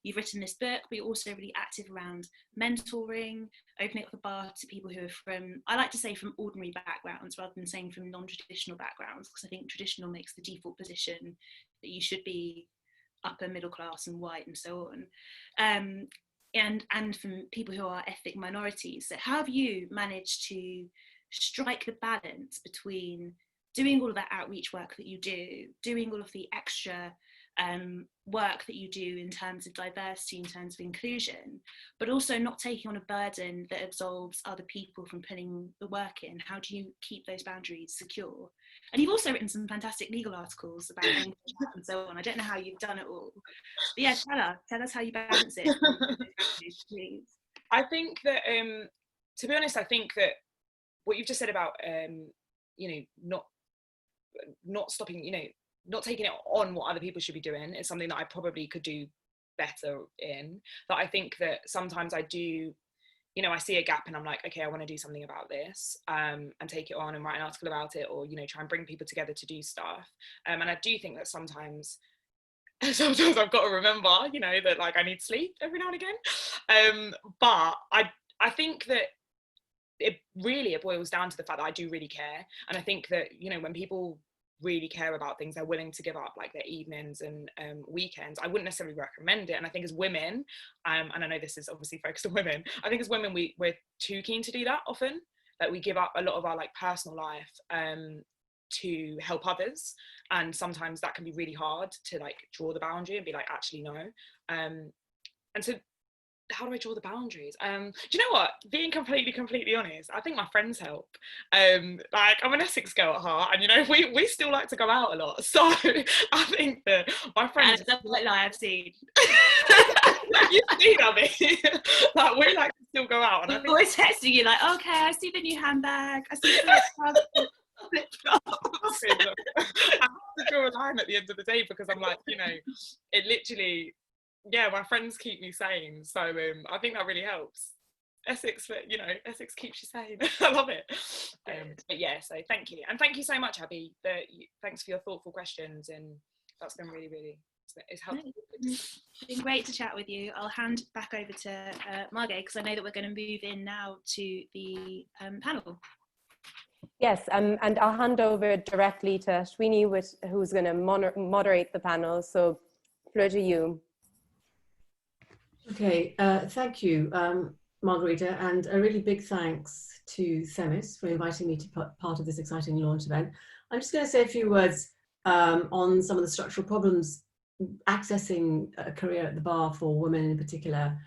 You've written this book, but you're also really active around mentoring, opening up the bar to people who are from, I like to say, from ordinary backgrounds rather than saying from non-traditional backgrounds, because I think traditional makes the default position that you should be upper middle class and white and so on. And from people who are ethnic minorities. So how have you managed to strike the balance between doing all of that outreach work that you do, doing all of the extra work that you do in terms of diversity, in terms of inclusion, but also not taking on a burden that absolves other people from putting the work in? How do you keep those boundaries secure? And you've also written some fantastic legal articles about and so on. I don't know how you've done it all. But yeah, tell us how you balance it. Please. I think that, to be honest, I think that what you've just said about, you know, not stopping, you know, not taking it on what other people should be doing is something that I probably could do better in. But I think that sometimes I do, you know, I see a gap and I'm like, okay, I want to do something about this, and take it on and write an article about it, or, you know, try and bring people together to do stuff. And I do think that sometimes I've got to remember, you know, that like I need sleep every now and again. But I think that it boils down to the fact that I do really care. And I think that, you know, when people really care about things, they're willing to give up like their evenings and weekends. I wouldn't necessarily recommend it. And I think as women, and I know this is obviously focused on women, I think as women we're too keen to do that often, that we give up a lot of our like personal life to help others, and sometimes that can be really hard to like draw the boundary and be like, actually no. And so how do I draw the boundaries? Do you know what? Being completely honest, I think my friends help. Like I'm an Essex girl at heart, and you know we still like to go out a lot. So I think that my friends. That's like I've seen. You've seen, Abby. Like we like to still go out, and I think always texting you like, okay, I see the new handbag. I see the flip flop. I have to draw a line at the end of the day, because I'm like, you know, it literally. Yeah, my friends keep me sane, so I think that really helps. Essex keeps you sane. I love it. But yeah, so thank you, and thank you so much, Abby. Thanks for your thoughtful questions, and that's been really it's helpful. It's been great to chat with you. I'll hand back over to Margot, because I know that we're going to move in now to the panel. Yes, and I'll hand over directly to Ashwini, who's going to moderate the panel. So, floor to you. Okay, thank you. Margarita, and a really big thanks to Themis for inviting me to be part of this exciting launch event. I'm just going to say a few words on some of the structural problems accessing a career at the bar for women in particular,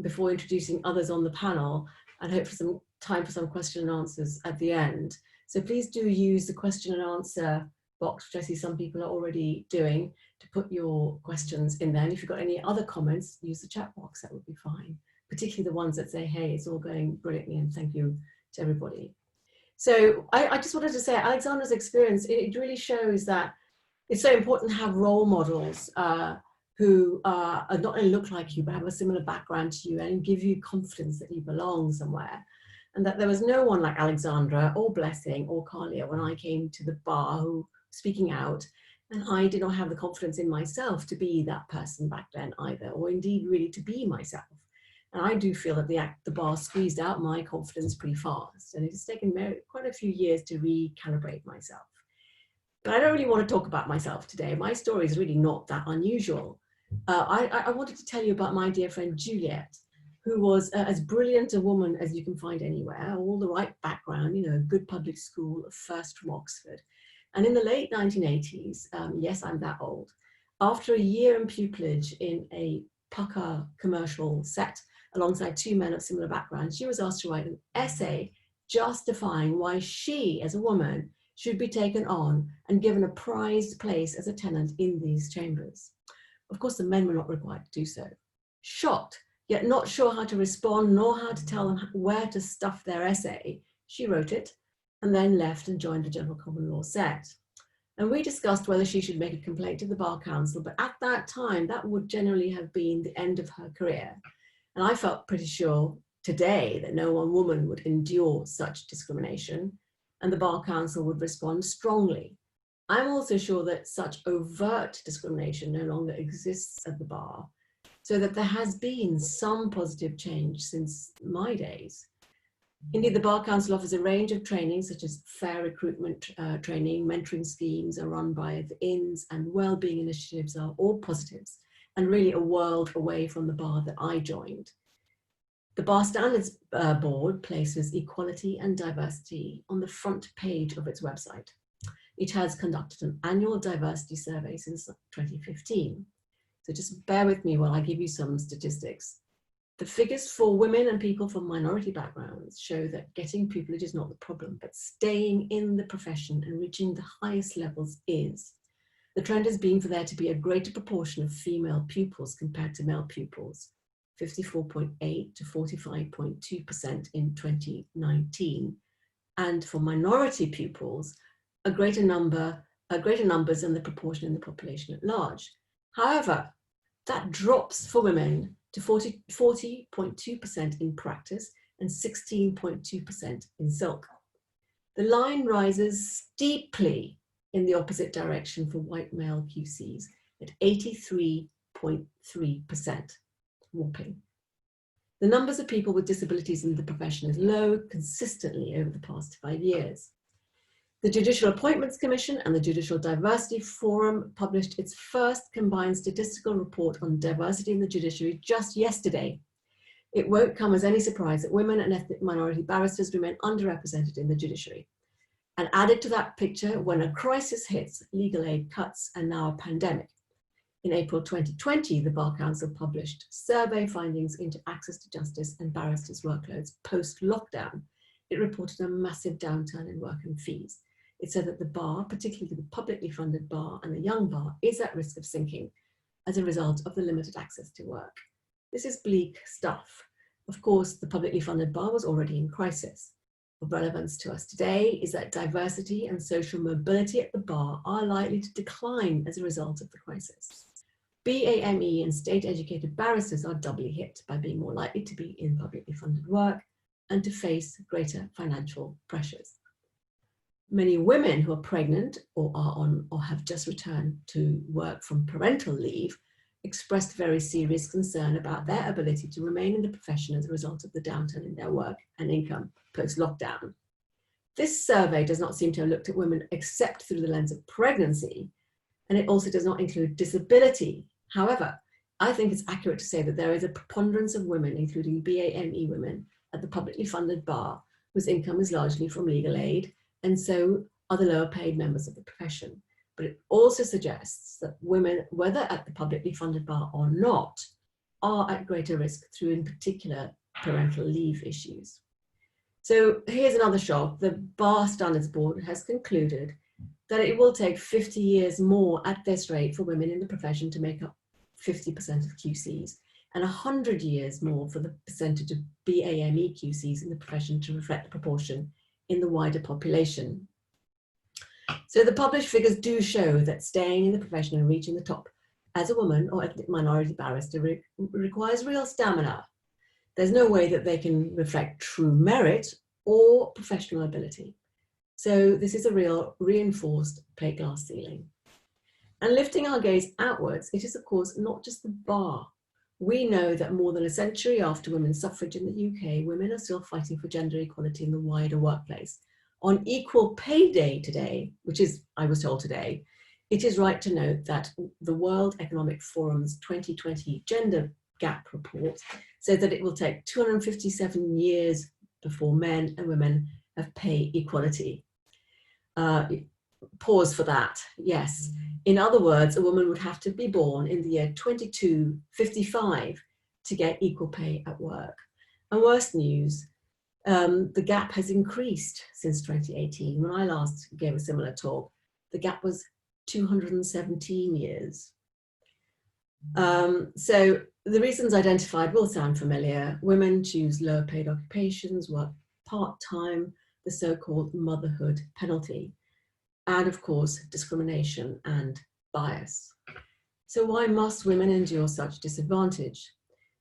before introducing others on the panel, and hope for some time for some question and answers at the end. So please do use the question and answer box, which I see some people are already doing, to put your questions in there. And if you've got any other comments, use the chat box, that would be fine. Particularly the ones that say, hey, it's all going brilliantly, and thank you to everybody. So I just wanted to say, Alexandra's experience, it really shows that it's so important to have role models who are not only look like you, but have a similar background to you and give you confidence that you belong somewhere. And that there was no one like Alexandra or Blessing or Carlia when I came to the bar who speaking out, and I did not have the confidence in myself to be that person back then either, or indeed really to be myself. And I do feel that the bar squeezed out my confidence pretty fast, and it has taken quite a few years to recalibrate myself. But I don't really want to talk about myself today. My story is really not that unusual. I wanted to tell you about my dear friend Juliet, who was as brilliant a woman as you can find anywhere, all the right background, you know, good public school, first from Oxford. And in the late 1980s, yes, I'm that old, after a year in pupillage in a pucker commercial set alongside two men of similar backgrounds, she was asked to write an essay justifying why she, as a woman, should be taken on and given a prized place as a tenant in these chambers. Of course, the men were not required to do so. Shocked, yet not sure how to respond nor how to tell them where to stuff their essay, she wrote it and then left and joined the General Common Law set. And we discussed whether she should make a complaint to the Bar Council, but at that time, that would generally have been the end of her career. And I felt pretty sure today that no one woman would endure such discrimination, and the Bar Council would respond strongly. I'm also sure that such overt discrimination no longer exists at the bar, so that there has been some positive change since my days. Indeed, the Bar Council offers a range of training, such as fair recruitment training, mentoring schemes are run by the Inns, and wellbeing initiatives are all positives, and really a world away from the bar that I joined. The Bar Standards Board places equality and diversity on the front page of its website. It has conducted an annual diversity survey since 2015. So just bear with me while I give you some statistics. The figures for women and people from minority backgrounds show that getting pupillage is not the problem, but staying in the profession and reaching the highest levels is. The trend has been for there to be a greater proportion of female pupils compared to male pupils, 54.8 to 45.2% in 2019. And for minority pupils, greater numbers than the proportion in the population at large. However, that drops for women to 40.2% in practice and 16.2% in silk. The line rises steeply in the opposite direction for white male QCs at 83.3%, whopping. The numbers of people with disabilities in the profession is low consistently over the past 5 years. The Judicial Appointments Commission and the Judicial Diversity Forum published its first combined statistical report on diversity in the judiciary just yesterday. It won't come as any surprise that women and ethnic minority barristers remain underrepresented in the judiciary. And added to that picture, when a crisis hits, legal aid cuts, and now a pandemic. In April 2020, the Bar Council published survey findings into access to justice and barristers' workloads post-lockdown. It reported a massive downturn in work and fees. It said that the bar, particularly the publicly funded bar and the young bar, is at risk of sinking as a result of the limited access to work. This is bleak stuff. Of course, the publicly funded bar was already in crisis. Of relevance to us today is that diversity and social mobility at the bar are likely to decline as a result of the crisis. BAME and state-educated barristers are doubly hit by being more likely to be in publicly funded work and to face greater financial pressures. Many women who are pregnant or are on or have just returned to work from parental leave expressed very serious concern about their ability to remain in the profession as a result of the downturn in their work and income post-lockdown. This survey does not seem to have looked at women except through the lens of pregnancy, and it also does not include disability. However, I think it's accurate to say that there is a preponderance of women, including BAME women, at the publicly funded bar whose income is largely from legal aid, and so are the lower paid members of the profession. But it also suggests that women, whether at the publicly funded bar or not, are at greater risk through, in particular, parental leave issues. So here's another shock. The Bar Standards Board has concluded that it will take 50 years more at this rate for women in the profession to make up 50% of QCs, and 100 years more for the percentage of BAME QCs in the profession to reflect the proportion in the wider population. So the published figures do show that staying in the profession and reaching the top as a woman or ethnic minority barrister requires real stamina. There's no way that they can reflect true merit or professional ability. So this is a real reinforced plate glass ceiling. And lifting our gaze outwards, it is of course not just the bar. We know that more than a century after women's suffrage in the UK, women are still fighting for gender equality in the wider workplace. On Equal Pay Day today, which is, I was told today, it is right to note that the World Economic Forum's 2020 Gender Gap Report says that it will take 257 years before men and women have pay equality. Pause for that, yes. In other words, a woman would have to be born in the year 2255 to get equal pay at work. And worse news, the gap has increased since 2018. When I last gave a similar talk, the gap was 217 years. So the reasons identified will sound familiar. Women choose lower paid occupations, work part-time, the so-called motherhood penalty, and of course, discrimination and bias. So why must women endure such disadvantage?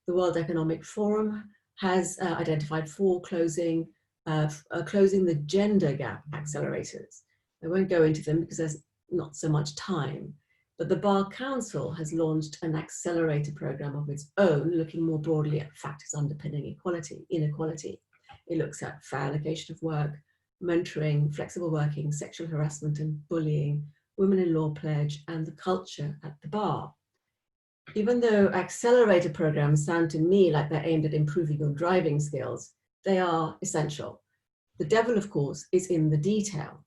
The World Economic Forum has identified 4 closing the gender gap accelerators. I won't go into them because there's not so much time, but the Bar Council has launched an accelerator program of its own, looking more broadly at factors underpinning inequality. It looks at fair allocation of work, mentoring, flexible working, sexual harassment and bullying, women in law pledge, and the culture at the bar. Even though accelerator programs sound to me like they're aimed at improving your driving skills, they are essential. The devil, of course, is in the detail.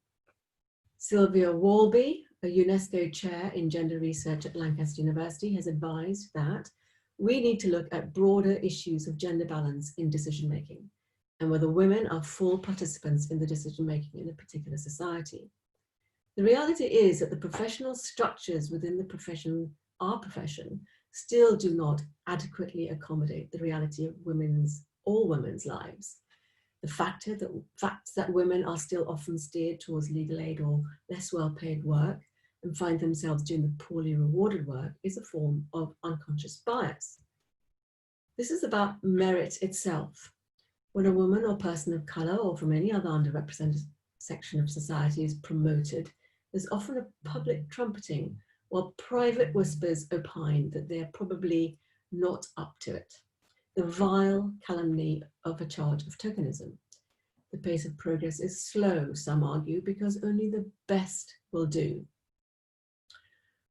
Sylvia Walby, a UNESCO chair in gender research at Lancaster University, has advised that we need to look at broader issues of gender balance in decision-making and whether women are full participants in the decision-making in a particular society. The reality is that the professional structures within the profession, our profession, still do not adequately accommodate the reality of all women's lives. The facts that women are still often steered towards legal aid or less well-paid work and find themselves doing the poorly rewarded work is a form of unconscious bias. This is about merit itself. When a woman or person of colour or from any other underrepresented section of society is promoted, there's often a public trumpeting while private whispers opine that they're probably not up to it. The vile calumny of a charge of tokenism. The pace of progress is slow, some argue, because only the best will do.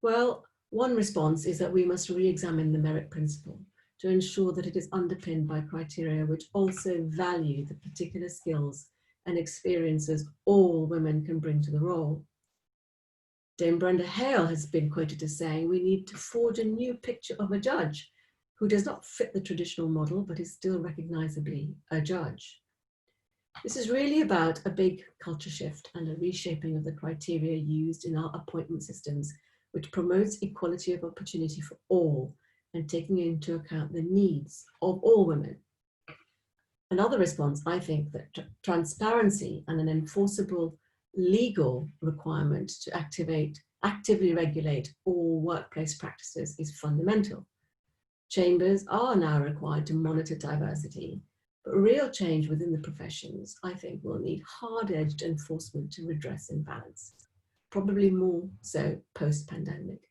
Well, one response is that we must re-examine the merit principle to ensure that it is underpinned by criteria which also value the particular skills and experiences all women can bring to the role. Dame Brenda Hale has been quoted as saying, we need to forge a new picture of a judge who does not fit the traditional model, but is still recognizably a judge. This is really about a big culture shift and a reshaping of the criteria used in our appointment systems, which promotes equality of opportunity for all and taking into account the needs of all women. Another response, I think, that transparency and an enforceable legal requirement to actively regulate all workplace practices is fundamental. Chambers are now required to monitor diversity, but real change within the professions, I think, will need hard-edged enforcement to redress imbalance, probably more so post-pandemic.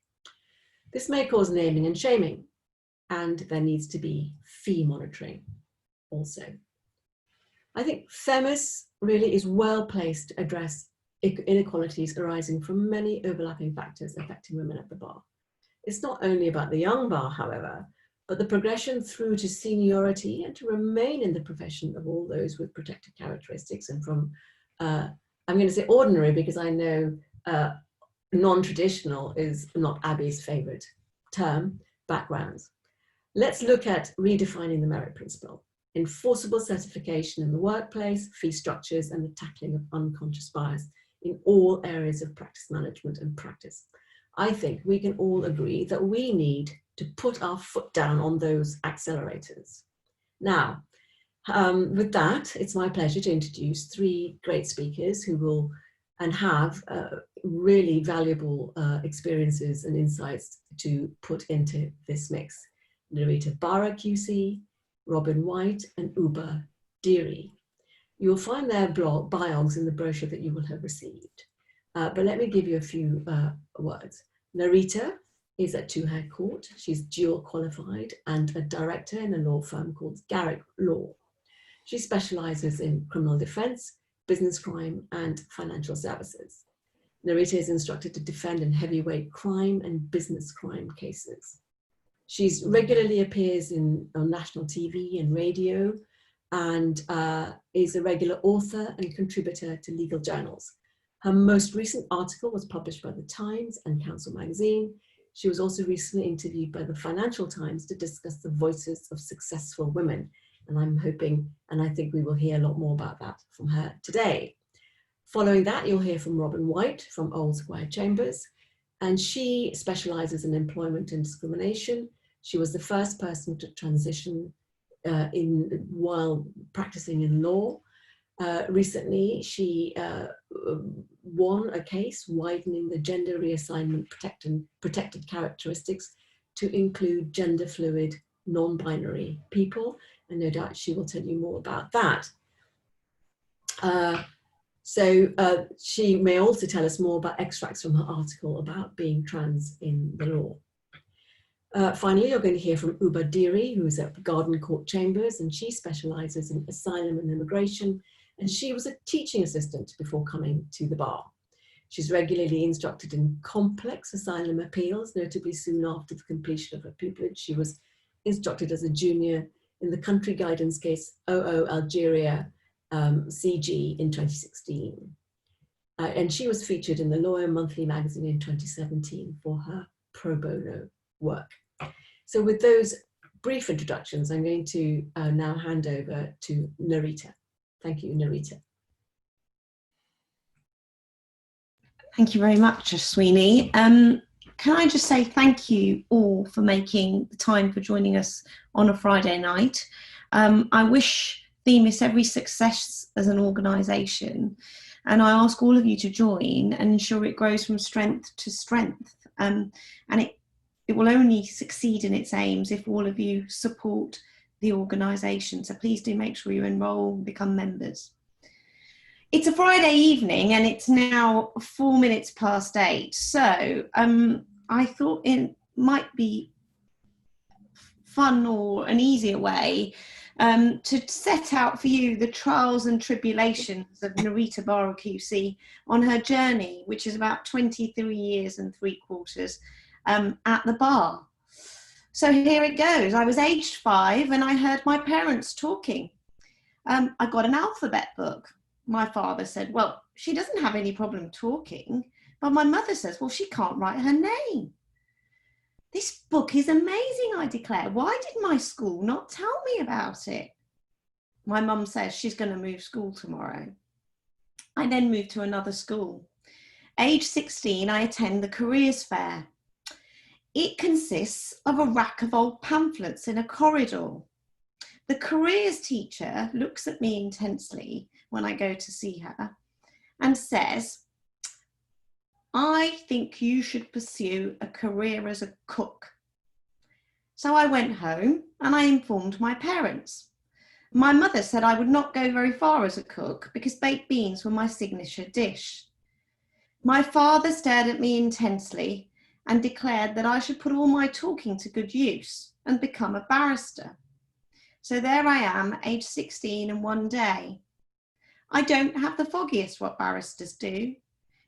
This may cause naming and shaming, and there needs to be fee monitoring also. I think Themis really is well placed to address inequalities arising from many overlapping factors affecting women at the bar. It's not only about the young bar, however, but the progression through to seniority and to remain in the profession of all those with protected characteristics and from, I'm going to say ordinary because I know non-traditional is not Abby's favorite term, backgrounds. Let's look at redefining the merit principle, enforceable certification in the workplace, fee structures, and the tackling of unconscious bias in all areas of practice management and practice. I think we can all agree that we need to put our foot down on those accelerators. Now, with that, it's my pleasure to introduce three great speakers who will and have really valuable experiences and insights to put into this mix. Narita Bara QC, Robin White, and Uba Deary. You'll find their bios in the brochure that you will have received. But let me give you a few words. Narita is at Two Hare Court. She's dual qualified and a director in a law firm called Garrick Law. She specializes in criminal defense, business crime, and financial services. Narita is instructed to defend in heavyweight crime and business crime cases. She regularly appears on national TV and radio and is a regular author and contributor to legal journals. Her most recent article was published by The Times and Counsel magazine. She was also recently interviewed by the Financial Times to discuss the voices of successful women. And I'm hoping, and I think we will hear a lot more about that from her today. Following that, you'll hear from Robin White from Old Squire Chambers, and she specializes in employment and discrimination. She was the first person to transition while practicing in law. Recently, she won a case widening the gender reassignment protected characteristics to include gender fluid, non-binary people, and no doubt she will tell you more about that. She may also tell us more about extracts from her article about being trans in the law. Finally, you're going to hear from Uba Deary, who's at Garden Court Chambers, and she specializes in asylum and immigration, and she was a teaching assistant before coming to the bar. She's regularly instructed in complex asylum appeals, notably soon after the completion of her pupillage. She was instructed as a junior in the country guidance case OO Algeria CG in 2016. And she was featured in the Lawyer Monthly magazine in 2017 for her pro bono work. So with those brief introductions, I'm going to now hand over to Narita. Thank you, Narita. Thank you very much, Sweeney. Can I just say thank you all for making the time for joining us on a Friday night. I wish Themis every success as an organisation, and I ask all of you to join and ensure it grows from strength to strength. And it will only succeed in its aims if all of you support the organisation. So please do make sure you enrol and become members. It's a Friday evening and it's now 4 minutes past 8. So I thought it might be fun or an easier way to set out for you the trials and tribulations of Narita Bara QC on her journey, which is about 23 years and 3/4 at the bar. So here it goes. I was aged 5 and I heard my parents talking. I got an alphabet book. My father said, well, she doesn't have any problem talking. But my mother says, well, she can't write her name. This book is amazing, I declare. Why did my school not tell me about it? My mum says she's going to move school tomorrow. I then moved to another school. Age 16, I attend the careers fair. It consists of a rack of old pamphlets in a corridor. The careers teacher looks at me intensely when I go to see her and says, I think you should pursue a career as a cook. So I went home and I informed my parents. My mother said I would not go very far as a cook because baked beans were my signature dish. My father stared at me intensely and declared that I should put all my talking to good use and become a barrister. So there I am, age 16 and one day. I don't have the foggiest what barristers do.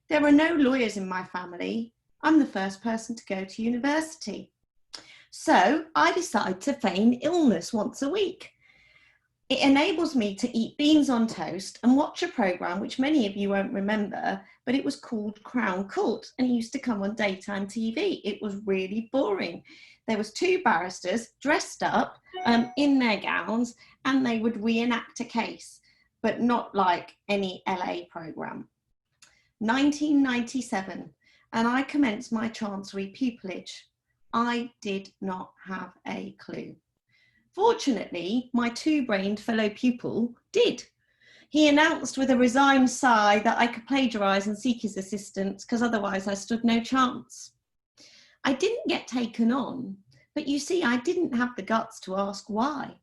There are no lawyers in my family, I'm the first person to go to university. So I decide to feign illness once a week. It enables me to eat beans on toast and watch a programme which many of you won't remember, but it was called Crown Court, and it used to come on daytime TV. It was really boring. There was two barristers dressed up in their gowns, and they would reenact a case, but not like any LA programme. 1997, and I commenced my Chancery pupillage. I did not have a clue. Fortunately, my two-brained fellow pupil did. He announced with a resigned sigh that I could plagiarise and seek his assistance because otherwise I stood no chance. I didn't get taken on, but you see, I didn't have the guts to ask why.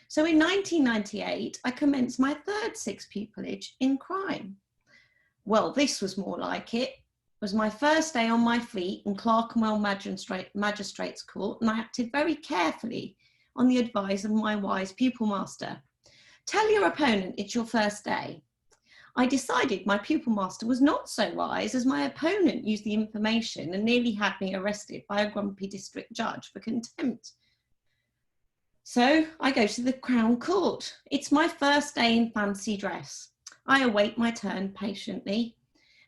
So in 1998, I commenced my third sixth pupillage in crime. Well, this was more like it. It was my first day on my feet in Clerkenwell Magistrates Court, and I acted very carefully on the advice of my wise pupil master. Tell your opponent it's your first day. I decided my pupil master was not so wise, as my opponent used the information and nearly had me arrested by a grumpy district judge for contempt. So I go to the Crown Court. It's my first day in fancy dress. I await my turn patiently,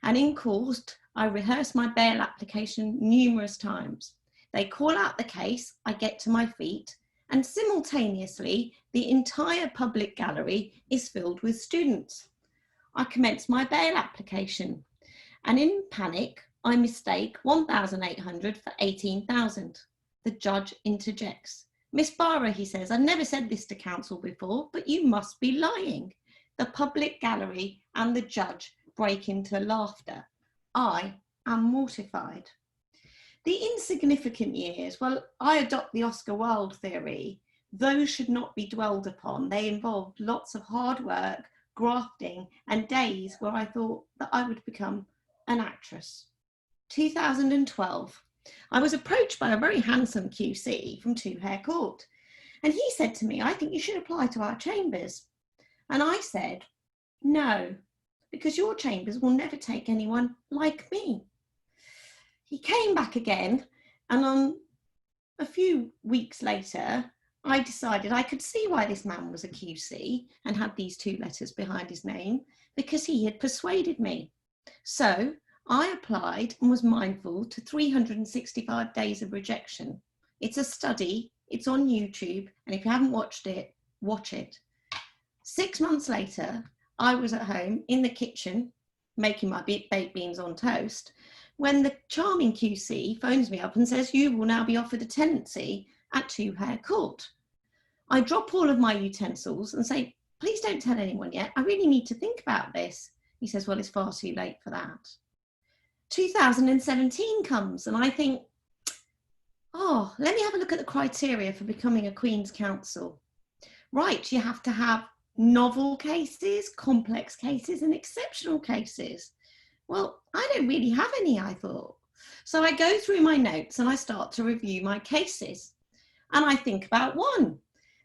and in court I rehearse my bail application numerous times. They call out the case, I get to my feet, and simultaneously the entire public gallery is filled with students. I commence my bail application, and in panic I mistake 1,800 for 18,000. The judge interjects. Miss Barra, he says, I've never said this to counsel before, but you must be lying. The public gallery and the judge break into laughter. I am mortified. The insignificant years, well, I adopt the Oscar Wilde theory. Those should not be dwelled upon. They involved lots of hard work, grafting, and days where I thought that I would become an actress. 2012, I was approached by a very handsome QC from Two Hare Court, and he said to me, I think you should apply to our chambers. And I said, no, because your chambers will never take anyone like me. He came back again, and on a few weeks later, I decided I could see why this man was a QC and had these two letters behind his name, because he had persuaded me. So I applied and was mindful to 365 days of rejection. It's a study, it's on YouTube, and if you haven't watched it, watch it. 6 months later, I was at home in the kitchen making my baked beans on toast, when the charming QC phones me up and says, you will now be offered a tenancy at Two Hare Court. I drop all of my utensils and say, please don't tell anyone yet. I really need to think about this. He says, well, it's far too late for that. 2017 comes, and I think, oh, let me have a look at the criteria for becoming a Queen's Counsel. Right, you have to have novel cases, complex cases, and exceptional cases. Well, I don't really have any, I thought. So I go through my notes and I start to review my cases. And I think about one.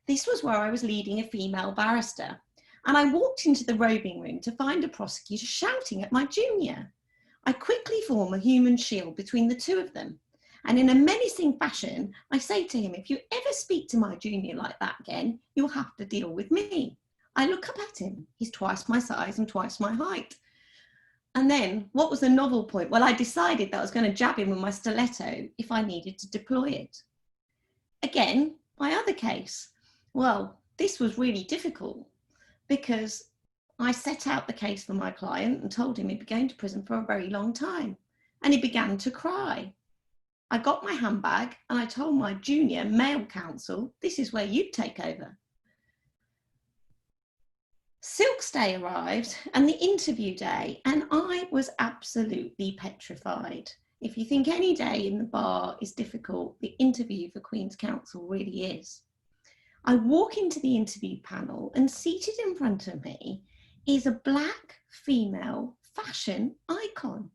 This was where I was leading a female barrister. And I walked into the robing room to find a prosecutor shouting at my junior. I quickly form a human shield between the two of them. And in a menacing fashion, I say to him, if you ever speak to my junior like that again, you'll have to deal with me. I look up at him. He's twice my size and twice my height. And then, what was the novel point? Well, I decided that I was going to jab him with my stiletto if I needed to deploy it. Again, my other case. Well, this was really difficult because I set out the case for my client and told him he'd be going to prison for a very long time. And he began to cry. I got my handbag and I told my junior male counsel, this is where you take over. Silk's day arrived and the interview day, and I was absolutely petrified. If you think any day in the bar is difficult, the interview for Queen's Counsel really is. I walk into the interview panel and seated in front of me is a black female fashion icon.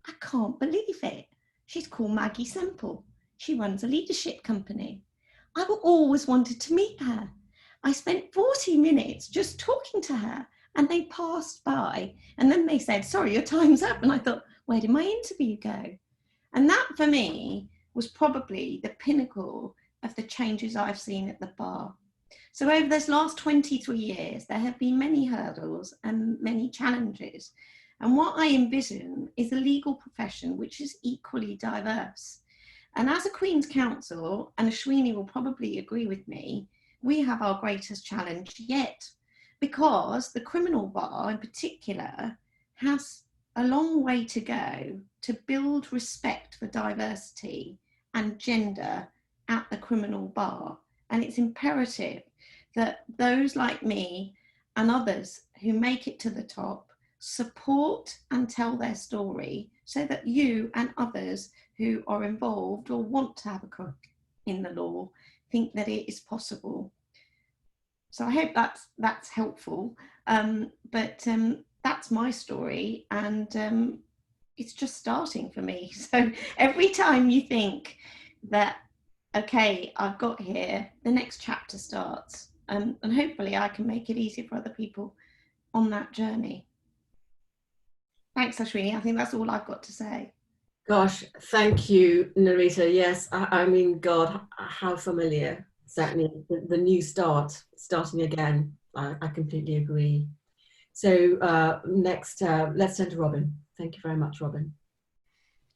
I can't believe it. She's called Maggie Semple. She runs a leadership company. I've always wanted to meet her. I spent 40 minutes just talking to her, and they passed by and then they said, sorry, your time's up. And I thought, where did my interview go? And that for me was probably the pinnacle of the changes I've seen at the bar. So over this last 23 years, there have been many hurdles and many challenges. And what I envision is a legal profession which is equally diverse. And as a Queen's Counsel, and Ashwini will probably agree with me, we have our greatest challenge yet, because the criminal bar in particular has a long way to go to build respect for diversity and gender at the criminal bar. And it's imperative that those like me and others who make it to the top support and tell their story, so that you and others who are involved or want to have a career in the law think that it is possible. So I hope that's helpful, but that's my story, and it's just starting for me. So every time you think that, okay, I've got here, the next chapter starts, and hopefully I can make it easier for other people on that journey. Thanks, Ashwini. I think that's all I've got to say. Gosh, thank you, Narita. Yes, I mean, God, how familiar. Exactly, the new start, starting again. I completely agree. So next, let's turn to Robin. Thank you very much, Robin.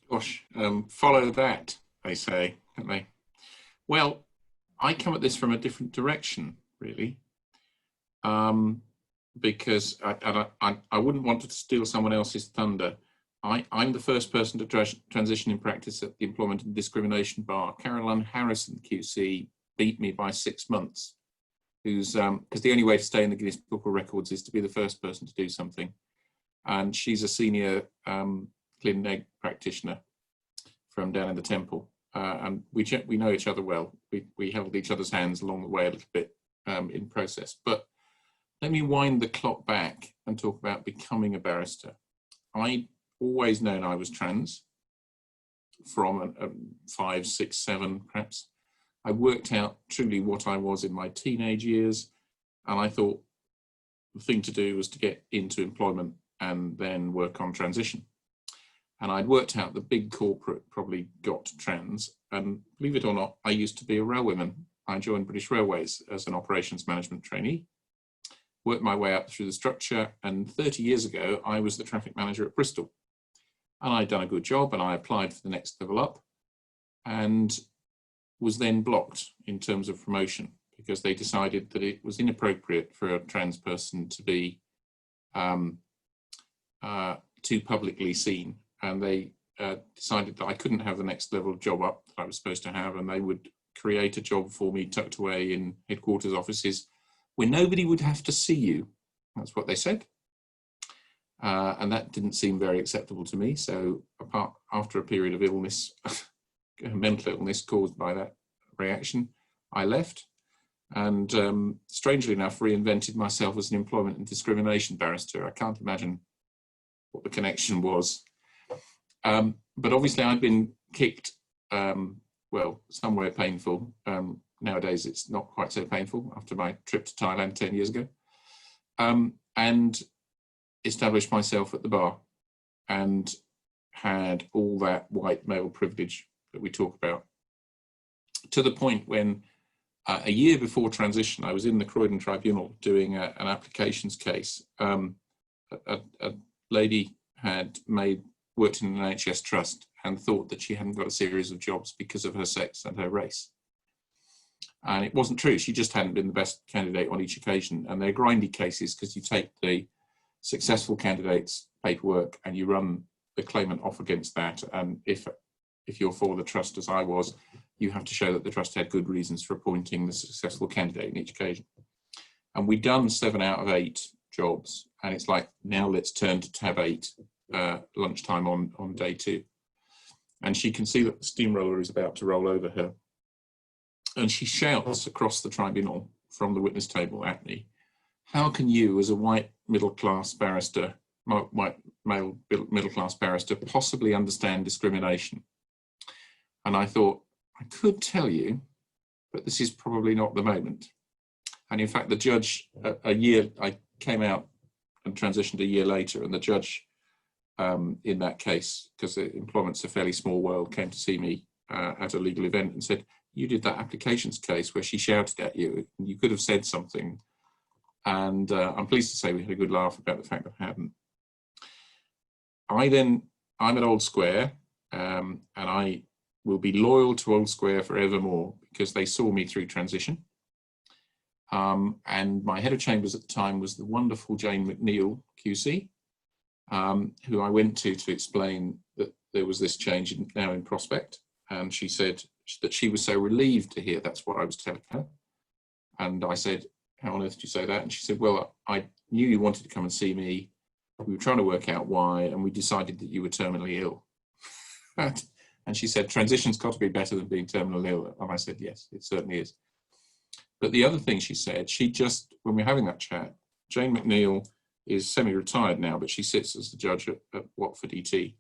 Gosh, follow that, they say, don't they? Well, I come at this from a different direction, really, because I wouldn't want to steal someone else's thunder. I'm the first person to transition in practice at the Employment and Discrimination Bar. Caroline Harrison, QC, beat me by 6 months, who's because the only way to stay in the Guinness Book of Records is to be the first person to do something. And she's a senior clin neg practitioner from down in the Temple. And we know each other well. We held each other's hands along the way a little bit in process. But let me wind the clock back and talk about becoming a barrister. I'd always known I was trans from 5, 6, 7 perhaps. I worked out truly what I was in my teenage years, and I thought the thing to do was to get into employment and then work on transition. And I'd worked out the big corporate probably got trans, and believe it or not, I used to be a railwayman. I joined British Railways as an operations management trainee, worked my way up through the structure, and 30 years ago, I was the traffic manager at Bristol. And I'd done a good job, and I applied for the next level up, and was then blocked in terms of promotion because they decided that it was inappropriate for a trans person to be too publicly seen. And they decided that I couldn't have the next level of job up that I was supposed to have, and they would create a job for me tucked away in headquarters offices where nobody would have to see you. That's what they said. And that didn't seem very acceptable to me. So after a period of illness, mental illness caused by that reaction, I left, and strangely enough reinvented myself as an employment and discrimination barrister. I can't imagine what the connection was, but obviously I'd been kicked, well, somewhere painful. Nowadays it's not quite so painful after my trip to Thailand 10 years ago, and established myself at the bar and had all that white male privilege that we talk about, to the point when a year before transition, I was in the Croydon Tribunal doing an applications case. A lady had worked in an NHS trust and thought that she hadn't got a series of jobs because of her sex and her race. And it wasn't true. She just hadn't been the best candidate on each occasion. And they're grindy cases because you take the successful candidate's paperwork and you run the claimant off against that. And if you're for the trust, as I was, you have to show that the trust had good reasons for appointing the successful candidate in each occasion. And we'd done 7 out of 8 jobs. And it's like, now let's turn to tab 8, lunchtime on day 2. And she can see that the steamroller is about to roll over her. And she shouts across the tribunal from the witness table at me, how can you, as a white middle-class barrister, white male middle-class barrister, possibly understand discrimination? And I thought, I could tell you, but this is probably not the moment. And in fact, the judge, I came out and transitioned a year later, and the judge in that case, because employment's a fairly small world, came to see me at a legal event and said, "You did that applications case where she shouted at you. You could have said something." And I'm pleased to say we had a good laugh about the fact that I hadn't. I'm at Old Square, and I will be loyal to Old Square forevermore because they saw me through transition. And my head of chambers at the time was the wonderful Jane McNeill, QC, who I went to explain that there was this change now in prospect. And she said that she was so relieved to hear that's what I was telling her. And I said, "How on earth did you say that?" And she said, "Well, I knew you wanted to come and see me. We were trying to work out why, and we decided that you were terminally ill." And she said, "Transition's got to be better than being terminally ill." And I said, "Yes, it certainly is." But the other thing she said, when we're having that chat, Jane McNeill is semi-retired now, but she sits as the judge at Watford ET.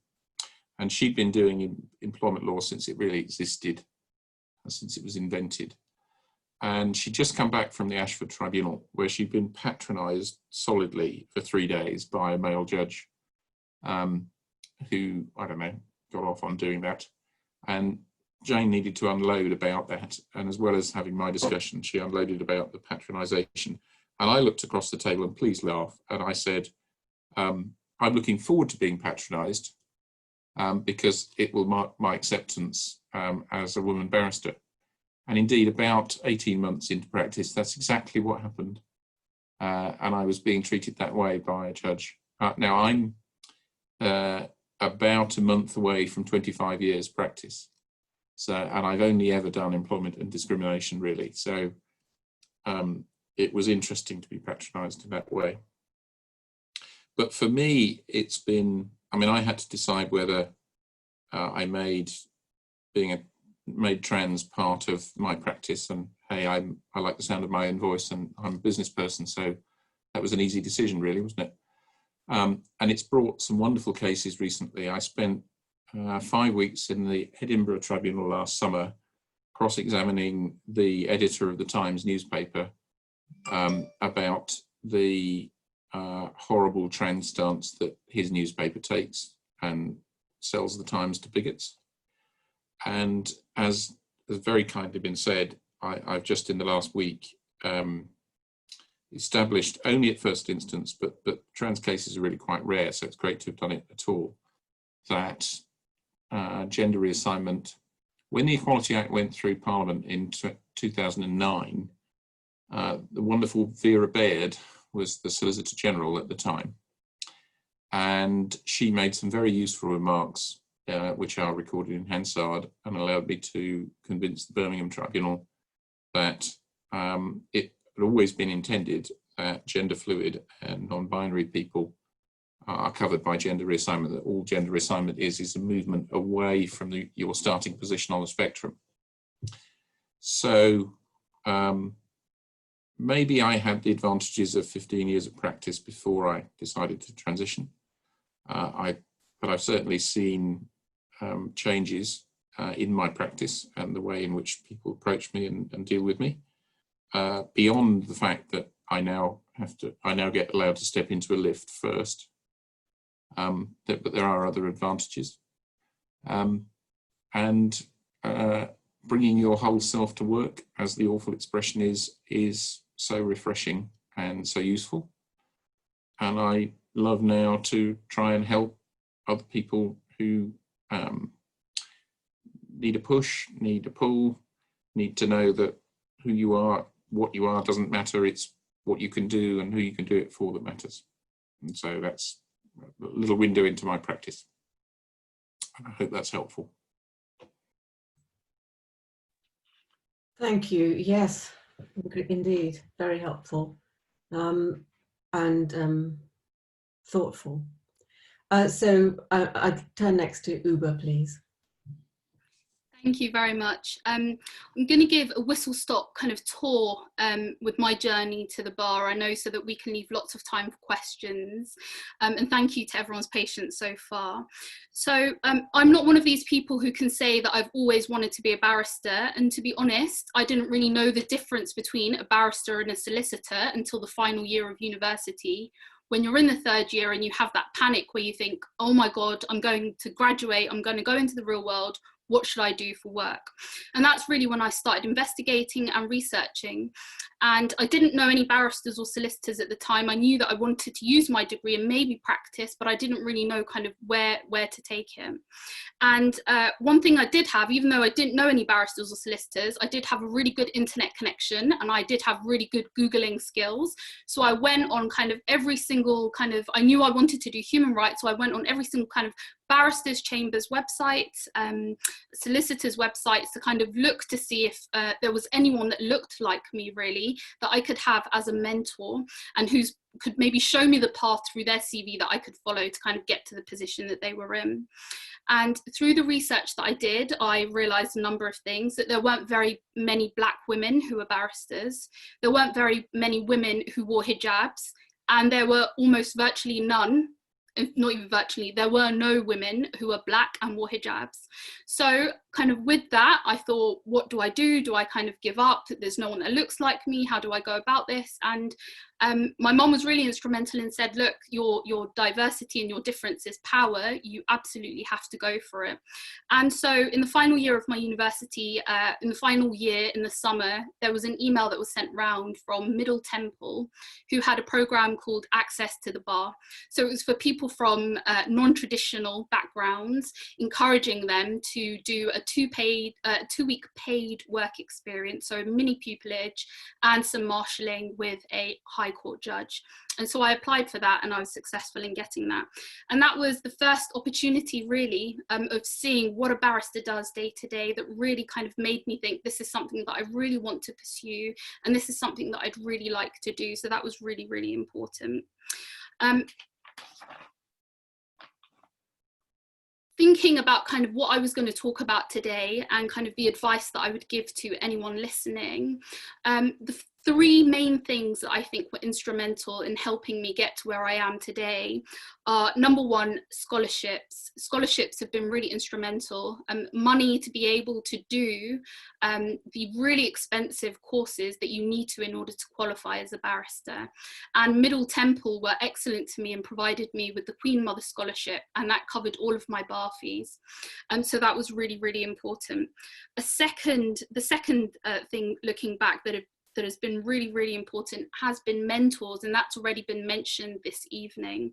And she'd been doing employment law since it really existed, since it was invented. And she'd just come back from the Ashford Tribunal, where she'd been patronised solidly for 3 days by a male judge who, I don't know, got off on doing that. And Jane needed to unload about that. And as well as having my discussion, she unloaded about the patronisation. And I looked across the table, and please laugh, and I said, "I'm looking forward to being patronised because it will mark my acceptance as a woman barrister." And indeed, about 18 months into practice, that's exactly what happened. And I was being treated that way by a judge. Now, I'm about a month away from 25 years practice. And I've only ever done employment and discrimination, really. So it was interesting to be patronised in that way. But for me, it's been, I had to decide whether I made trans part of my practice, and hey, I like the sound of my own voice, and I'm a business person, so that was an easy decision, really, wasn't it? And it's brought some wonderful cases recently. I spent 5 weeks in the Edinburgh Tribunal last summer, cross-examining the editor of the Times newspaper about the horrible trans stance that his newspaper takes and sells the Times to bigots. And as has very kindly been said, I've just in the last week established, only at first instance, but trans cases are really quite rare, so it's great to have done it at all, that gender reassignment, when the Equality Act went through Parliament in 2009, the wonderful Vera Baird was the Solicitor General at the time, and she made some very useful remarks which are recorded in Hansard, and allowed me to convince the Birmingham Tribunal that it had always been intended that gender fluid and non-binary people are covered by gender reassignment, that all gender reassignment is a movement away from your starting position on the spectrum. So maybe I had the advantages of 15 years of practice before I decided to transition. But I've certainly seen changes in my practice and the way in which people approach me and deal with me, beyond the fact that I now get allowed to step into a lift first. But there are other advantages. And bringing your whole self to work, as the awful expression is so refreshing and so useful. And I love now to try and help other people who need a push, need a pull, need to know that who you are, what you are doesn't matter. It's what you can do and who you can do it for that matters. And so that's a little window into my practice. I hope that's helpful. Thank you. Yes, indeed, very helpful and thoughtful. So I turn next to Uber, please. Thank you very much. I'm going to give a whistle-stop kind of tour with my journey to the bar, I know, so that we can leave lots of time for questions. And thank you to everyone's patience so far. So I'm not one of these people who can say that I've always wanted to be a barrister. And to be honest, I didn't really know the difference between a barrister and a solicitor until the final year of university, when you're in the third year and you have that panic where you think, oh my God, I'm going to graduate, I'm going to go into the real world, what should I do for work? And that's really when I started investigating and researching. And I didn't know any barristers or solicitors at the time. I knew that I wanted to use my degree and maybe practice, but I didn't really know kind of where to take it. And one thing I did have, even though I didn't know any barristers or solicitors, I did have a really good internet connection and I did have really good Googling skills. So I went on kind of every single kind of, I knew I wanted to do human rights, so I went on every single kind of barristers' chambers websites, solicitors' websites to kind of look to see if there was anyone that looked like me really, that I could have as a mentor and who's could maybe show me the path through their CV that I could follow to kind of get to the position that they were in. And through the research that I did, I realized a number of things, that there weren't very many Black women who were barristers, there weren't very many women who wore hijabs, and there were almost virtually none, not even virtually, there were no women who were Black and wore hijabs. So kind of with that, I thought, what do I do? Do I kind of give up? There's no one that looks like me. How do I go about this? And my mom was really instrumental and said, look, your diversity and your difference is power. You absolutely have to go for it. And so in the final year of my university, in the final year in the summer, there was an email that was sent round from Middle Temple, who had a program called Access to the Bar. So it was for people from non-traditional backgrounds, encouraging them to do a 2-week paid work experience, so mini pupillage and some marshalling with a High Court judge. And so I applied for that and I was successful in getting that. And that was the first opportunity really of seeing what a barrister does day to day, that really kind of made me think this is something that I really want to pursue and this is something that I'd really like to do. So that was really, really important. Thinking about kind of what I was going to talk about today and kind of the advice that I would give to anyone listening, the 3 main things that I think were instrumental in helping me get to where I am today are, number 1, scholarships. Scholarships have been really instrumental. Money to be able to do the really expensive courses that you need to in order to qualify as a barrister. And Middle Temple were excellent to me and provided me with the Queen Mother Scholarship, and that covered all of my bar fees. So that was really, really important. The second thing looking back that has been really, really important has been mentors, and that's already been mentioned this evening.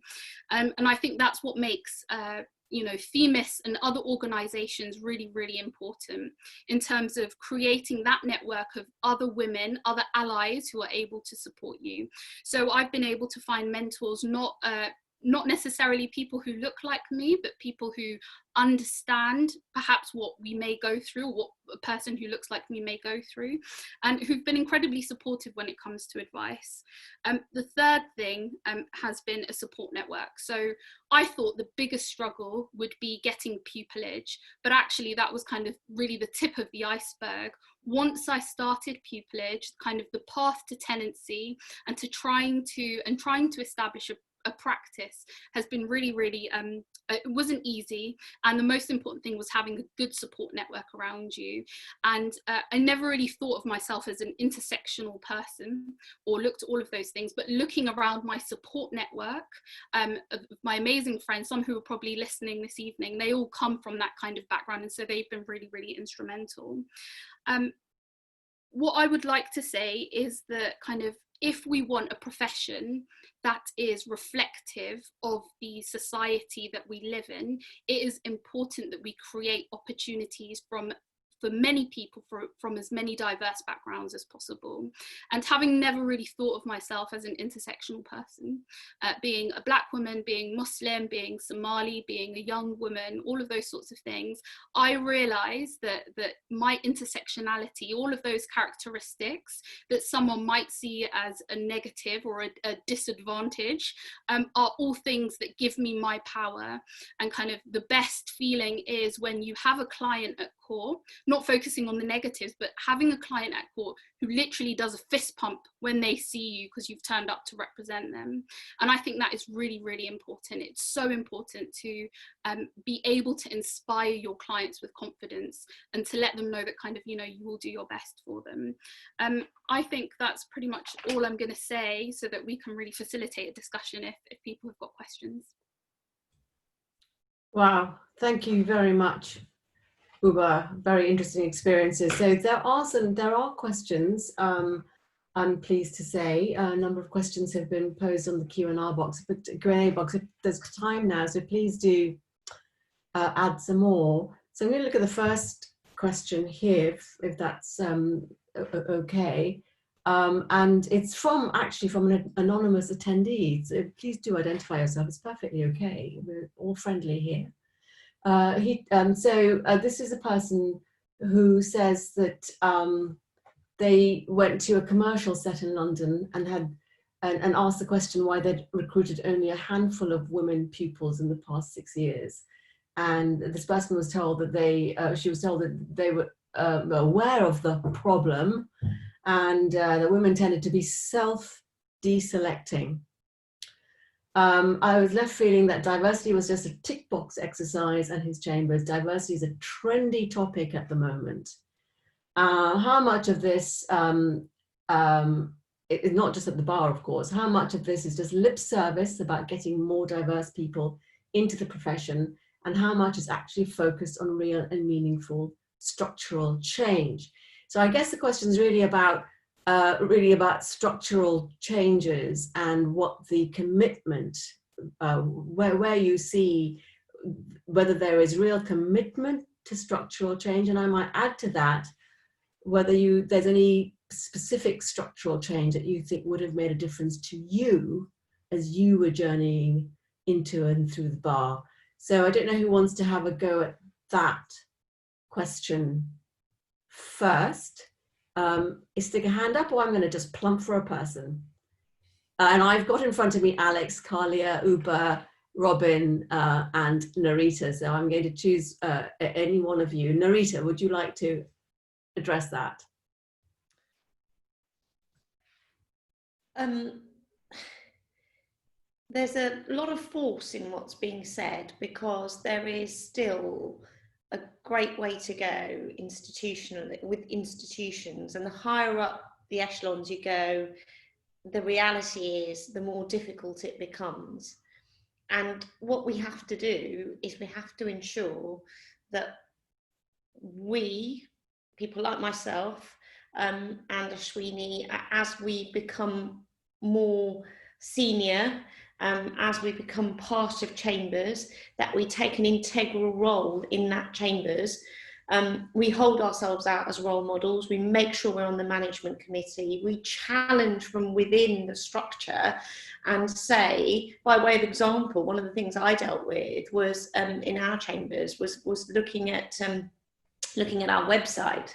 And I think that's what makes Themis and other organisations really, really important in terms of creating that network of other women, other allies who are able to support you. So I've been able to find mentors, not necessarily people who look like me, but people who understand perhaps what we may go through, or what a person who looks like me may go through, and who've been incredibly supportive when it comes to advice. The third thing has been a support network. So I thought the biggest struggle would be getting pupillage, but actually that was kind of really the tip of the iceberg. Once I started pupillage, kind of the path to tenancy and to trying to establish a practice has been really, really, it wasn't easy. And the most important thing was having a good support network around you. And I never really thought of myself as an intersectional person or looked at all of those things, but looking around my support network of my amazing friends, some who are probably listening this evening, they all come from that kind of background. And so they've been really, really instrumental. What I would like to say is that kind of, if we want a profession that is reflective of the society that we live in, it is important that we create opportunities for many people from as many diverse backgrounds as possible. And having never really thought of myself as an intersectional person, being a Black woman, being Muslim, being Somali, being a young woman, all of those sorts of things, I realized that my intersectionality, all of those characteristics that someone might see as a negative or a disadvantage, are all things that give me my power. And kind of the best feeling is when you have a client at core, not focusing on the negatives, but having a client at court who literally does a fist pump when they see you because you've turned up to represent them. And I think that is really, really important. It's so important to be able to inspire your clients with confidence and to let them know that kind of, you know, you will do your best for them. I think that's pretty much all I'm going to say, so that we can really facilitate a discussion if people have got questions. Wow, thank you very much, Uba. Very interesting experiences. So there are questions. I'm pleased to say a number of questions have been posed on the Q&A box. But Q&A box, if there's time now, so please do add some more. So I'm going to look at the first question here, if that's okay. And it's actually from an anonymous attendee. So please do identify yourself. It's perfectly okay. We're all friendly here. This is a person who says that they went to a commercial set in London and asked the question why they'd recruited only a handful of women pupils in the past 6 years. And this person was told that she was told that they were aware of the problem, and the women tended to be self-deselecting. I was left feeling that diversity was just a tick box exercise at his chambers. Diversity is a trendy topic at the moment. How much of this, it's not just at the bar, of course, how much of this is just lip service about getting more diverse people into the profession, and how much is actually focused on real and meaningful structural change? So I guess the question is really about structural changes and what the commitment, where you see whether there is real commitment to structural change. And I might add to that, whether there's any specific structural change that you think would have made a difference to you as you were journeying into and through the bar. So I don't know who wants to have a go at that question first. Stick a hand up, or I'm going to just plump for a person. And I've got in front of me Alex, Kalia, Uba, Robin, and Narita. So I'm going to choose any one of you. Narita, would you like to address that? There's a lot of force in what's being said, because there is still a great way to go institutionally with institutions, and the higher up the echelons you go, the reality is the more difficult it becomes. And what we have to do is we have to ensure that we, people like myself and Ashwini, as we become more senior, as we become part of chambers, that we take an integral role in that chambers. We hold ourselves out as role models. We make sure we're on the management committee. We challenge from within the structure and say, by way of example, one of the things I dealt with was in our chambers was looking at our website,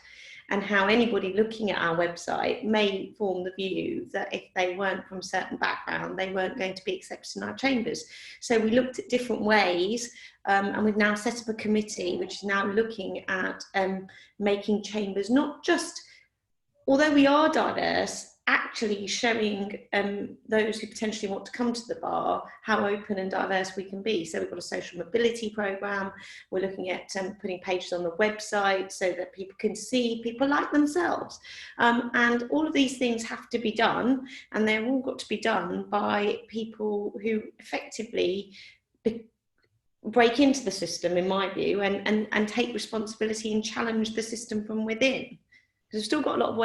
and how anybody looking at our website may form the view that if they weren't from a certain background, they weren't going to be accepted in our chambers. So we looked at different ways, and we've now set up a committee which is now looking at making chambers not just, although we are diverse, actually showing those who potentially want to come to the bar how open and diverse we can be. So we've got a social mobility programme. We're looking at putting pages on the website so that people can see people like themselves. And all of these things have to be done, and they're all got to be done by people who effectively break into the system, in my view, and take responsibility and challenge the system from within. Because we've still got a lot of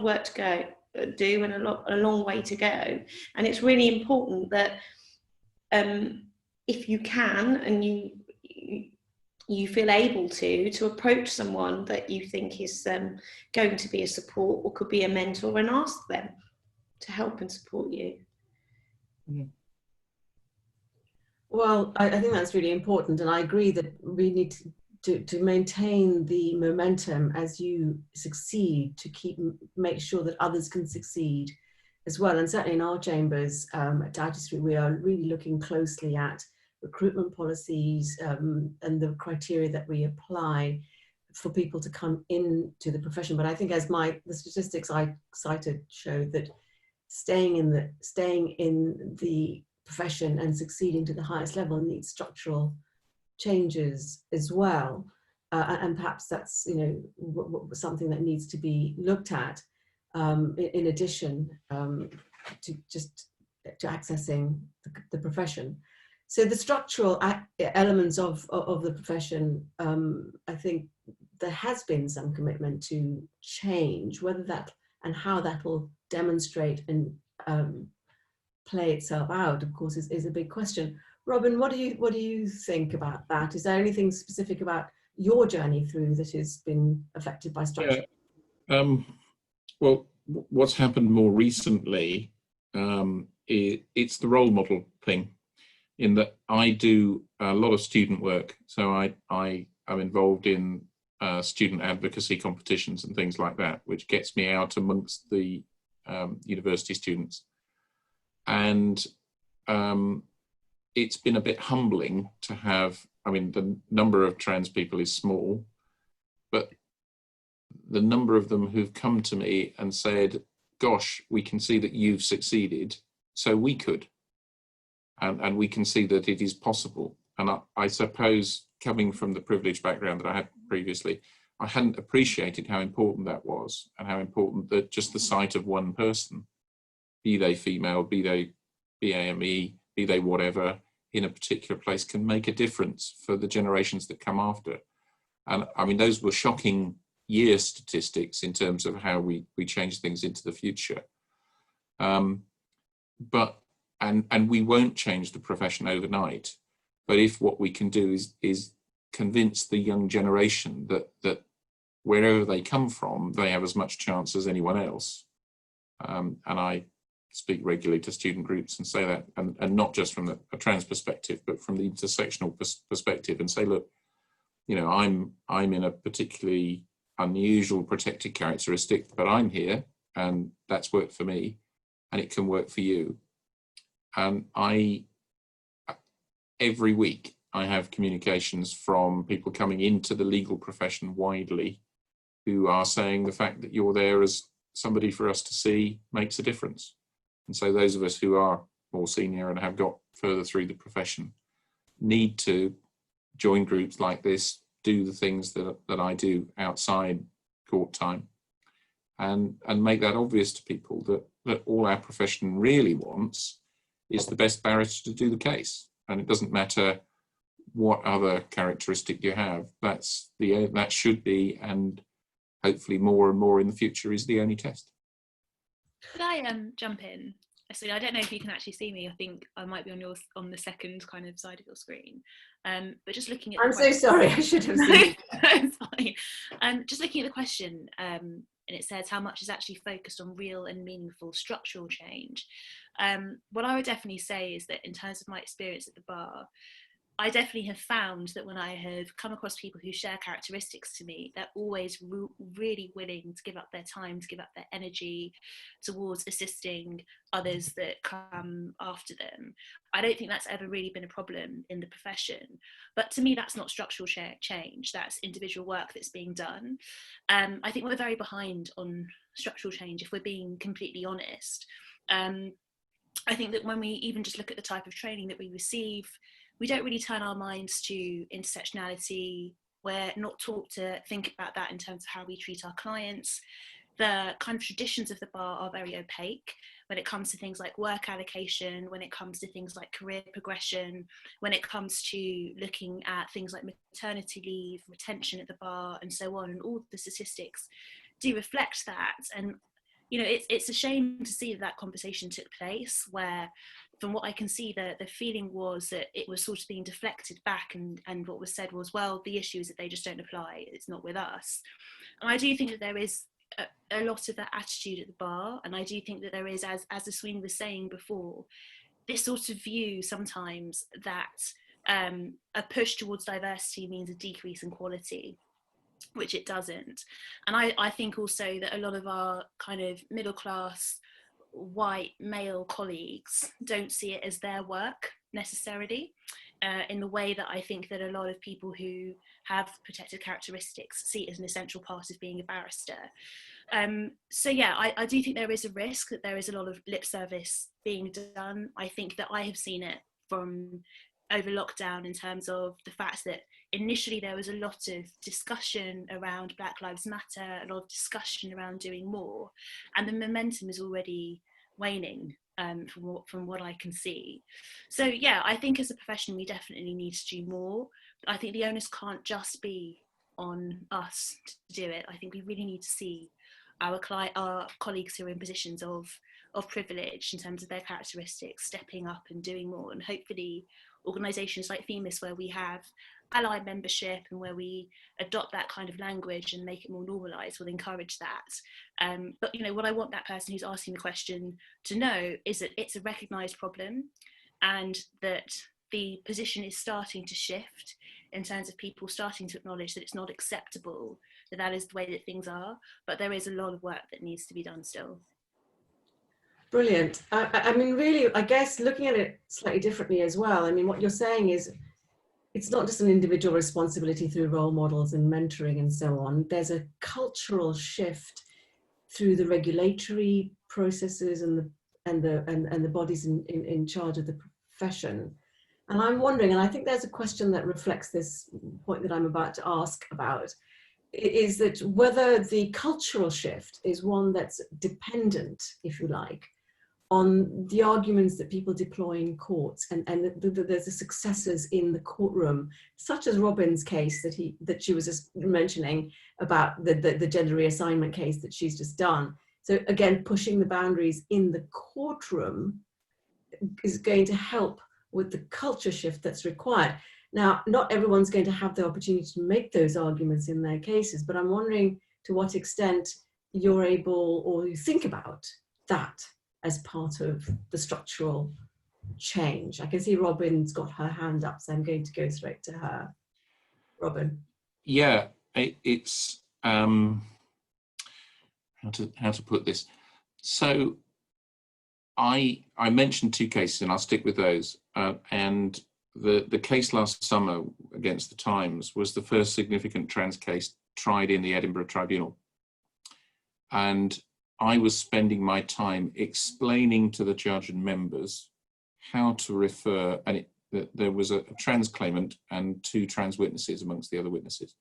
work to go. Do and a long way to go, and it's really important that if you can and you feel able to approach someone that you think is going to be a support or could be a mentor, and ask them to help and support you. Mm-hmm. Well, I think that's really important, and I agree that we need to maintain the momentum as you succeed, to make sure that others can succeed as well. And certainly in our chambers at Doughty Street, we are really looking closely at recruitment policies and the criteria that we apply for people to come into the profession. But I think, as the statistics I cited show, that staying in the profession and succeeding to the highest level needs structural changes as well. And perhaps that's, you know, something that needs to be looked at in addition to accessing the profession. So the structural elements of the profession, I think there has been some commitment to change. Whether that and how that will demonstrate and play itself out, of course, is a big question. Robin, what do you think about that? Is there anything specific about your journey through that has been affected by structure? Yeah. Well, what's happened more recently, it's the role model thing, in that I do a lot of student work. So I am involved in student advocacy competitions and things like that, which gets me out amongst the university students. And it's been a bit humbling to have, I mean, the number of trans people is small, but the number of them who've come to me and said, gosh, we can see that you've succeeded, so we could. And we can see that it is possible. And I suppose, coming from the privileged background that I had previously, I hadn't appreciated how important that was, and how important that just the sight of one person, be they female, be they BAME, be they whatever, in a particular place, can make a difference for the generations that come after. And I mean, those were shocking year statistics in terms of how we change things into the future. And we won't change the profession overnight, but if what we can do is convince the young generation that wherever they come from, they have as much chance as anyone else. And I speak regularly to student groups and say that, and not just from a trans perspective, but from the intersectional perspective, and say, look, you know, I'm in a particularly unusual protected characteristic, but I'm here, and that's worked for me, and it can work for you. And every week I have communications from people coming into the legal profession widely who are saying the fact that you're there as somebody for us to see makes a difference. And so those of us who are more senior and have got further through the profession need to join groups like this, do the things that I do outside court time, and make that obvious to people that all our profession really wants is the best barrister to do the case. And it doesn't matter what other characteristic you have, that should be, and hopefully more and more in the future, is the only test. Could I jump in? So I don't know if you can actually see me. I think I might be on the second kind of side of your screen. But just looking at I'm so sorry, I should have seen. It's fine. Just looking at the question, and it says how much is actually focused on real and meaningful structural change. What I would definitely say is that in terms of my experience at the bar, I definitely have found that when I have come across people who share characteristics to me, they're always really willing to give up their time, to give up their energy towards assisting others that come after them. I don't think that's ever really been a problem in the profession. But to me, that's not structural change. That's individual work that's being done. I think we're very behind on structural change, if we're being completely honest. I think that when we even just look at the type of training that we receive, we don't really turn our minds to intersectionality. We're not taught to think about that in terms of how we treat our clients. The kind of traditions of the bar are very opaque when it comes to things like work allocation, when it comes to things like career progression, when it comes to looking at things like maternity leave, retention at the bar, and so on. And all the statistics do reflect that. And you know, it's a shame to see that conversation took place, where from what I can see, the feeling was that it was sort of being deflected back, and what was said was, well, the issue is that they just don't apply, it's not with us. And I do think that there is a lot of that attitude at the bar, and I do think that there is, as Aswini was saying before, this sort of view sometimes that a push towards diversity means a decrease in quality, which it doesn't. And I think also that a lot of our kind of middle class white male colleagues don't see it as their work necessarily. in the way that I think that a lot of people who have protected characteristics see it as an essential part of being a barrister. So yeah, I do think there is a risk that there is a lot of lip service being done. I think that I have seen it from over lockdown in terms of the fact that initially there was a lot of discussion around Black Lives Matter, a lot of discussion around doing more, and the momentum is already waning from what I can see. So yeah, I think as a profession we definitely need to do more. I think the onus can't just be on us to do it. I think we really need to see our colleagues who are in positions of privilege in terms of their characteristics stepping up and doing more, and hopefully organisations like Themis, where we have allied membership and where we adopt that kind of language and make it more normalised, will encourage that. But you know, what I want that person who's asking the question to know is that it's a recognised problem, and that the position is starting to shift in terms of people starting to acknowledge that it's not acceptable, that is the way that things are, but there is a lot of work that needs to be done still. Brilliant. I mean, really, I guess looking at it slightly differently as well, I mean, what you're saying is it's not just an individual responsibility through role models and mentoring and so on. There's a cultural shift through the regulatory processes and the bodies in charge of the profession. And I'm wondering, and I think there's a question that reflects this point that I'm about to ask about, is that whether the cultural shift is one that's dependent, if you like, on the arguments that people deploy in courts, and there's the successes in the courtroom, such as Robin's case that she was just mentioning about the gender reassignment case that she's just done. So again, pushing the boundaries in the courtroom is going to help with the culture shift that's required. Now, not everyone's going to have the opportunity to make those arguments in their cases, but I'm wondering to what extent you're able, or you think about that as part of the structural change. I can see Robin's got her hand up, so I'm going to go straight to her. Robin. Yeah, it's how to put this. So I mentioned two cases, and I'll stick with those. And the case last summer against the Times was the first significant trans case tried in the Edinburgh Tribunal. And I was spending my time explaining to the judge and members how to refer, and there was a trans claimant and two trans witnesses amongst the other witnesses.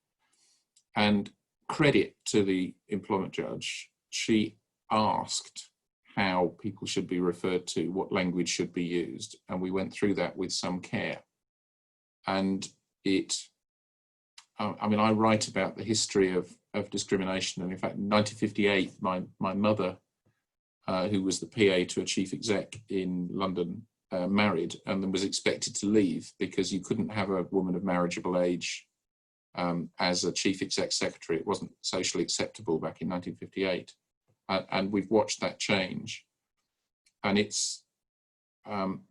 And credit to the employment judge, she asked how people should be referred to, what language should be used, and we went through that with some care. And I mean, I write about the history of discrimination, and in fact, in 1958, my mother, who was the PA to a chief exec in London, married and then was expected to leave because you couldn't have a woman of marriageable age as a chief exec secretary. It wasn't socially acceptable back in 1958, and we've watched that change. And it's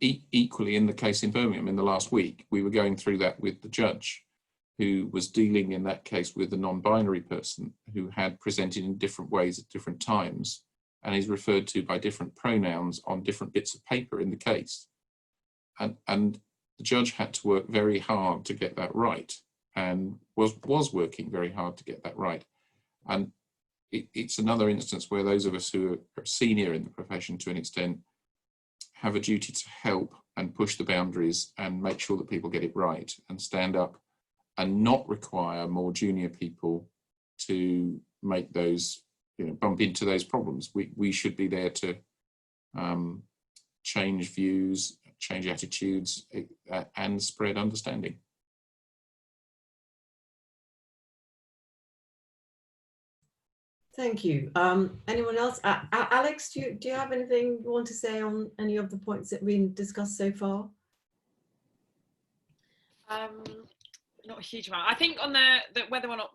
equally in the case in Birmingham in the last week, we were going through that with the judge, who was dealing in that case with a non-binary person who had presented in different ways at different times and is referred to by different pronouns on different bits of paper in the case. And the judge had to work very hard to get that right, and was working very hard to get that right. And it's another instance where those of us who are senior in the profession to an extent have a duty to help and push the boundaries and make sure that people get it right and stand up and not require more junior people to make those, bump into those problems. We should be there to change views, change attitudes, and spread understanding. Thank you. Anyone else? Alex, do you have anything you want to say on any of the points that we've discussed so far? Not a huge amount. I think on the whether or not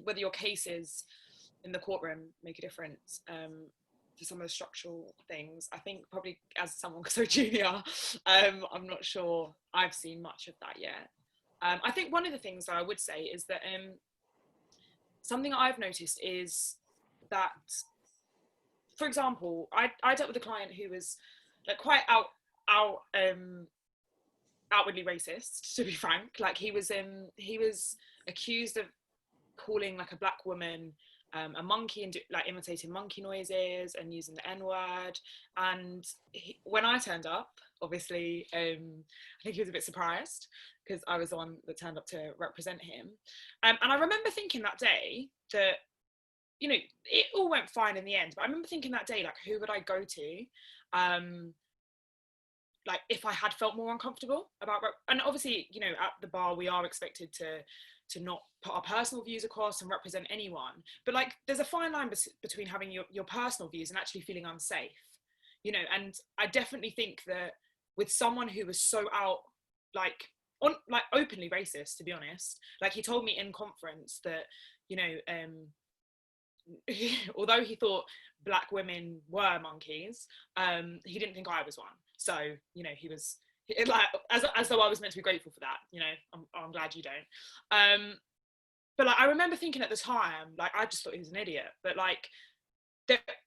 whether your cases in the courtroom make a difference to some of the structural things. I think probably as someone so junior, I'm not sure I've seen much of that yet. I think one of the things that I would say is that something I've noticed is that, for example, I dealt with a client who was like quite outwardly racist, to be frank. Like he was accused of calling like a black woman a monkey and like imitating monkey noises and using the N-word. And when I turned up, obviously, I think he was a bit surprised because I was the one that turned up to represent him. And I remember thinking that day that, you know, it all went fine in the end. But I remember thinking that day, like, who would I go to? Like if I had felt more uncomfortable about, and obviously, you know, at the bar, we are expected to not put our personal views across and represent anyone. But like, there's a fine line between having your personal views and actually feeling unsafe, you know. And I definitely think that with someone who was so out, like openly racist, to be honest, like he told me in conference that, you know, although he thought black women were monkeys, he didn't think I was one. So, you know, he was like, as though I was meant to be grateful for that, you know. I'm glad you don't. But like, I remember thinking at the time, like, I just thought he was an idiot. But like,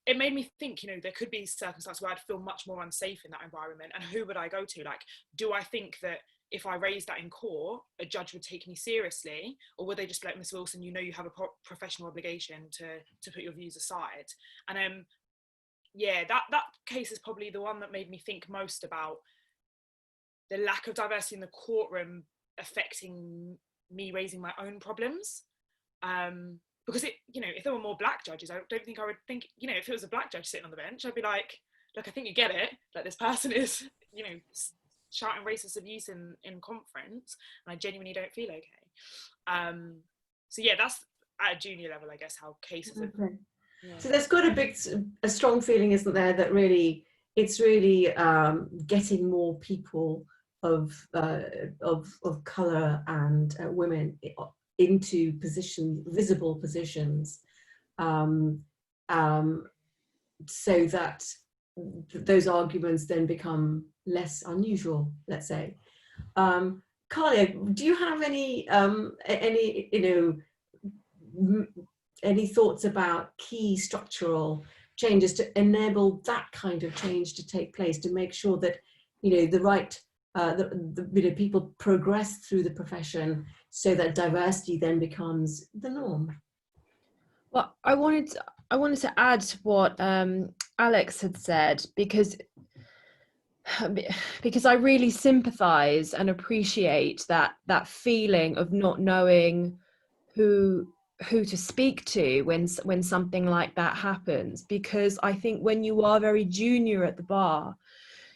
it made me think, you know, there could be circumstances where I'd feel much more unsafe in that environment. And who would I go to? Like, do I think that if I raised that in court, a judge would take me seriously? Or would they just be like, Miss Wilson, you know, you have a professional obligation to put your views aside? And yeah, that case is probably the one that made me think most about the lack of diversity in the courtroom affecting me raising my own problems. Because it, you know, if there were more black judges, I don't think I would think, you know, if it was a black judge sitting on the bench, I'd be like, look, I think you get it. Like, this person is, you know, shouting racist abuse in conference, and I genuinely don't feel okay. So yeah, that's at a junior level, I guess, how cases are. Okay. Yeah. So there's got a strong feeling, isn't there, that really it's really getting more people of colour and women into visible positions, so that those arguments then become less unusual, let's say. Kalia, do you have any any thoughts about key structural changes to enable that kind of change to take place, to make sure that, you know, the right you know, people progress through the profession so that diversity then becomes the norm? Well, I wanted to add what Alex had said, because I really sympathise and appreciate that feeling of not knowing who to speak to when something like that happens. Because I think when you are very junior at the bar,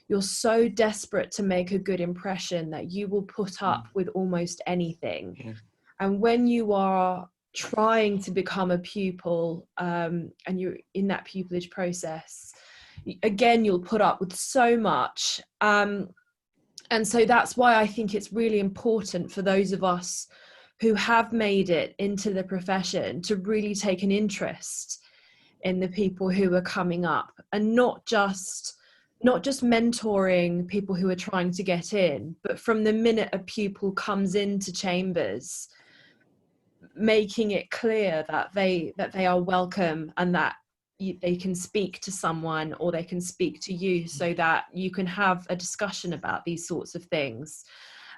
you're so desperate to make a good impression that you will put up with almost anything. Yeah. And when you are trying to become a pupil, and you're in that pupillage process, again, you'll put up with so much. And so that's why I think it's really important for those of us who have made it into the profession to really take an interest in the people who are coming up, and not just mentoring people who are trying to get in, but from the minute a pupil comes into chambers, making it clear that they are welcome, and that they can speak to someone, or they can speak to you, so that you can have a discussion about these sorts of things.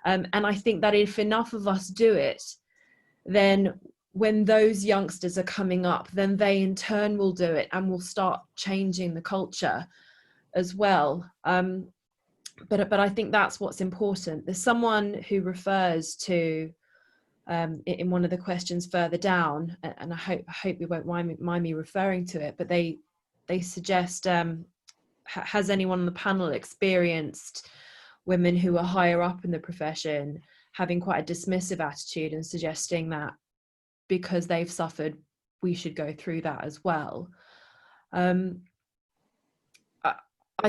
And I think that if enough of us do it, then when those youngsters are coming up, then they in turn will do it, and will start changing the culture as well. But I think that's what's important. There's someone who refers to, in one of the questions further down, and I hope you won't mind me referring to it, but they suggest, has anyone on the panel experienced women who are higher up in the profession having quite a dismissive attitude and suggesting that because they've suffered, we should go through that as well? I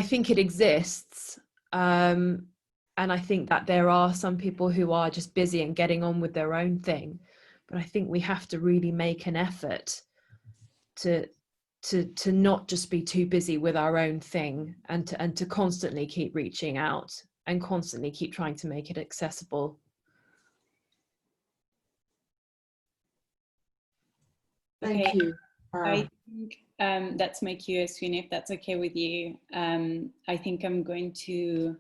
think it exists, and I think that there are some people who are just busy and getting on with their own thing, but I think we have to really make an effort to not just be too busy with our own thing, and to constantly keep reaching out and constantly keep trying to make it accessible. Thank you. I think that's my cue, Sweeney, if that's okay with you. I think I'm going to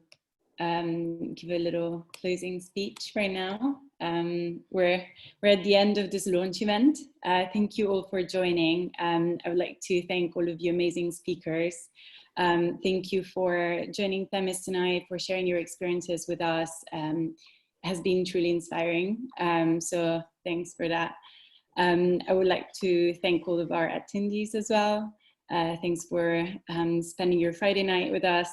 give a little closing speech right now. We're at the end of this launch event. Thank you all for joining. I would like to thank all of you amazing speakers. Thank you for joining Themis tonight, for sharing your experiences with us. It has been truly inspiring. So thanks for that. I would like to thank all of our attendees as well. Thanks for spending your Friday night with us.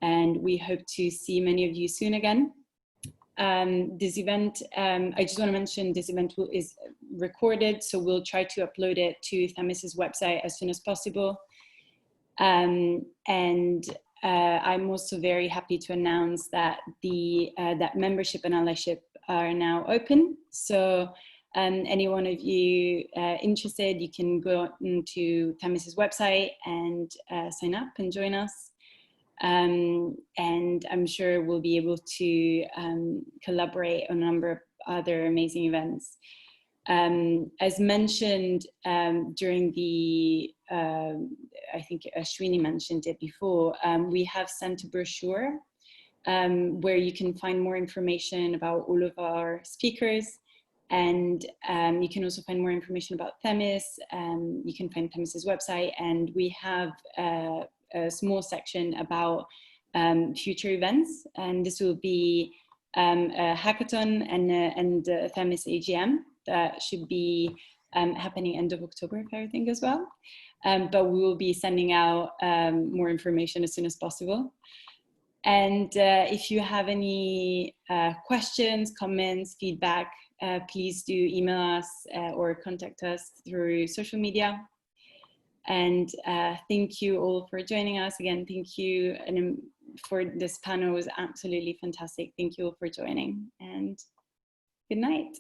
And we hope to see many of you soon again. This event, I just want to mention this event is recorded, so we'll try to upload it to Themis's website as soon as possible. I'm also very happy to announce that that membership and allyship are now open. So any one of you interested, you can go to Themis's website and sign up and join us. And I'm sure we'll be able to collaborate on a number of other amazing events. As mentioned during the, I think Ashwini mentioned it before, we have sent a brochure where you can find more information about all of our speakers. And you can also find more information about Themis. You can find Themis's website, and we have a small section about future events. And this will be a hackathon and a Themis AGM that should be happening end of October if everything goes well. But we will be sending out more information as soon as possible. And if you have any questions, comments, feedback, please do email us or contact us through social media. And thank you all for joining us. Again, thank you for this panel. It was absolutely fantastic. Thank you all for joining, and good night.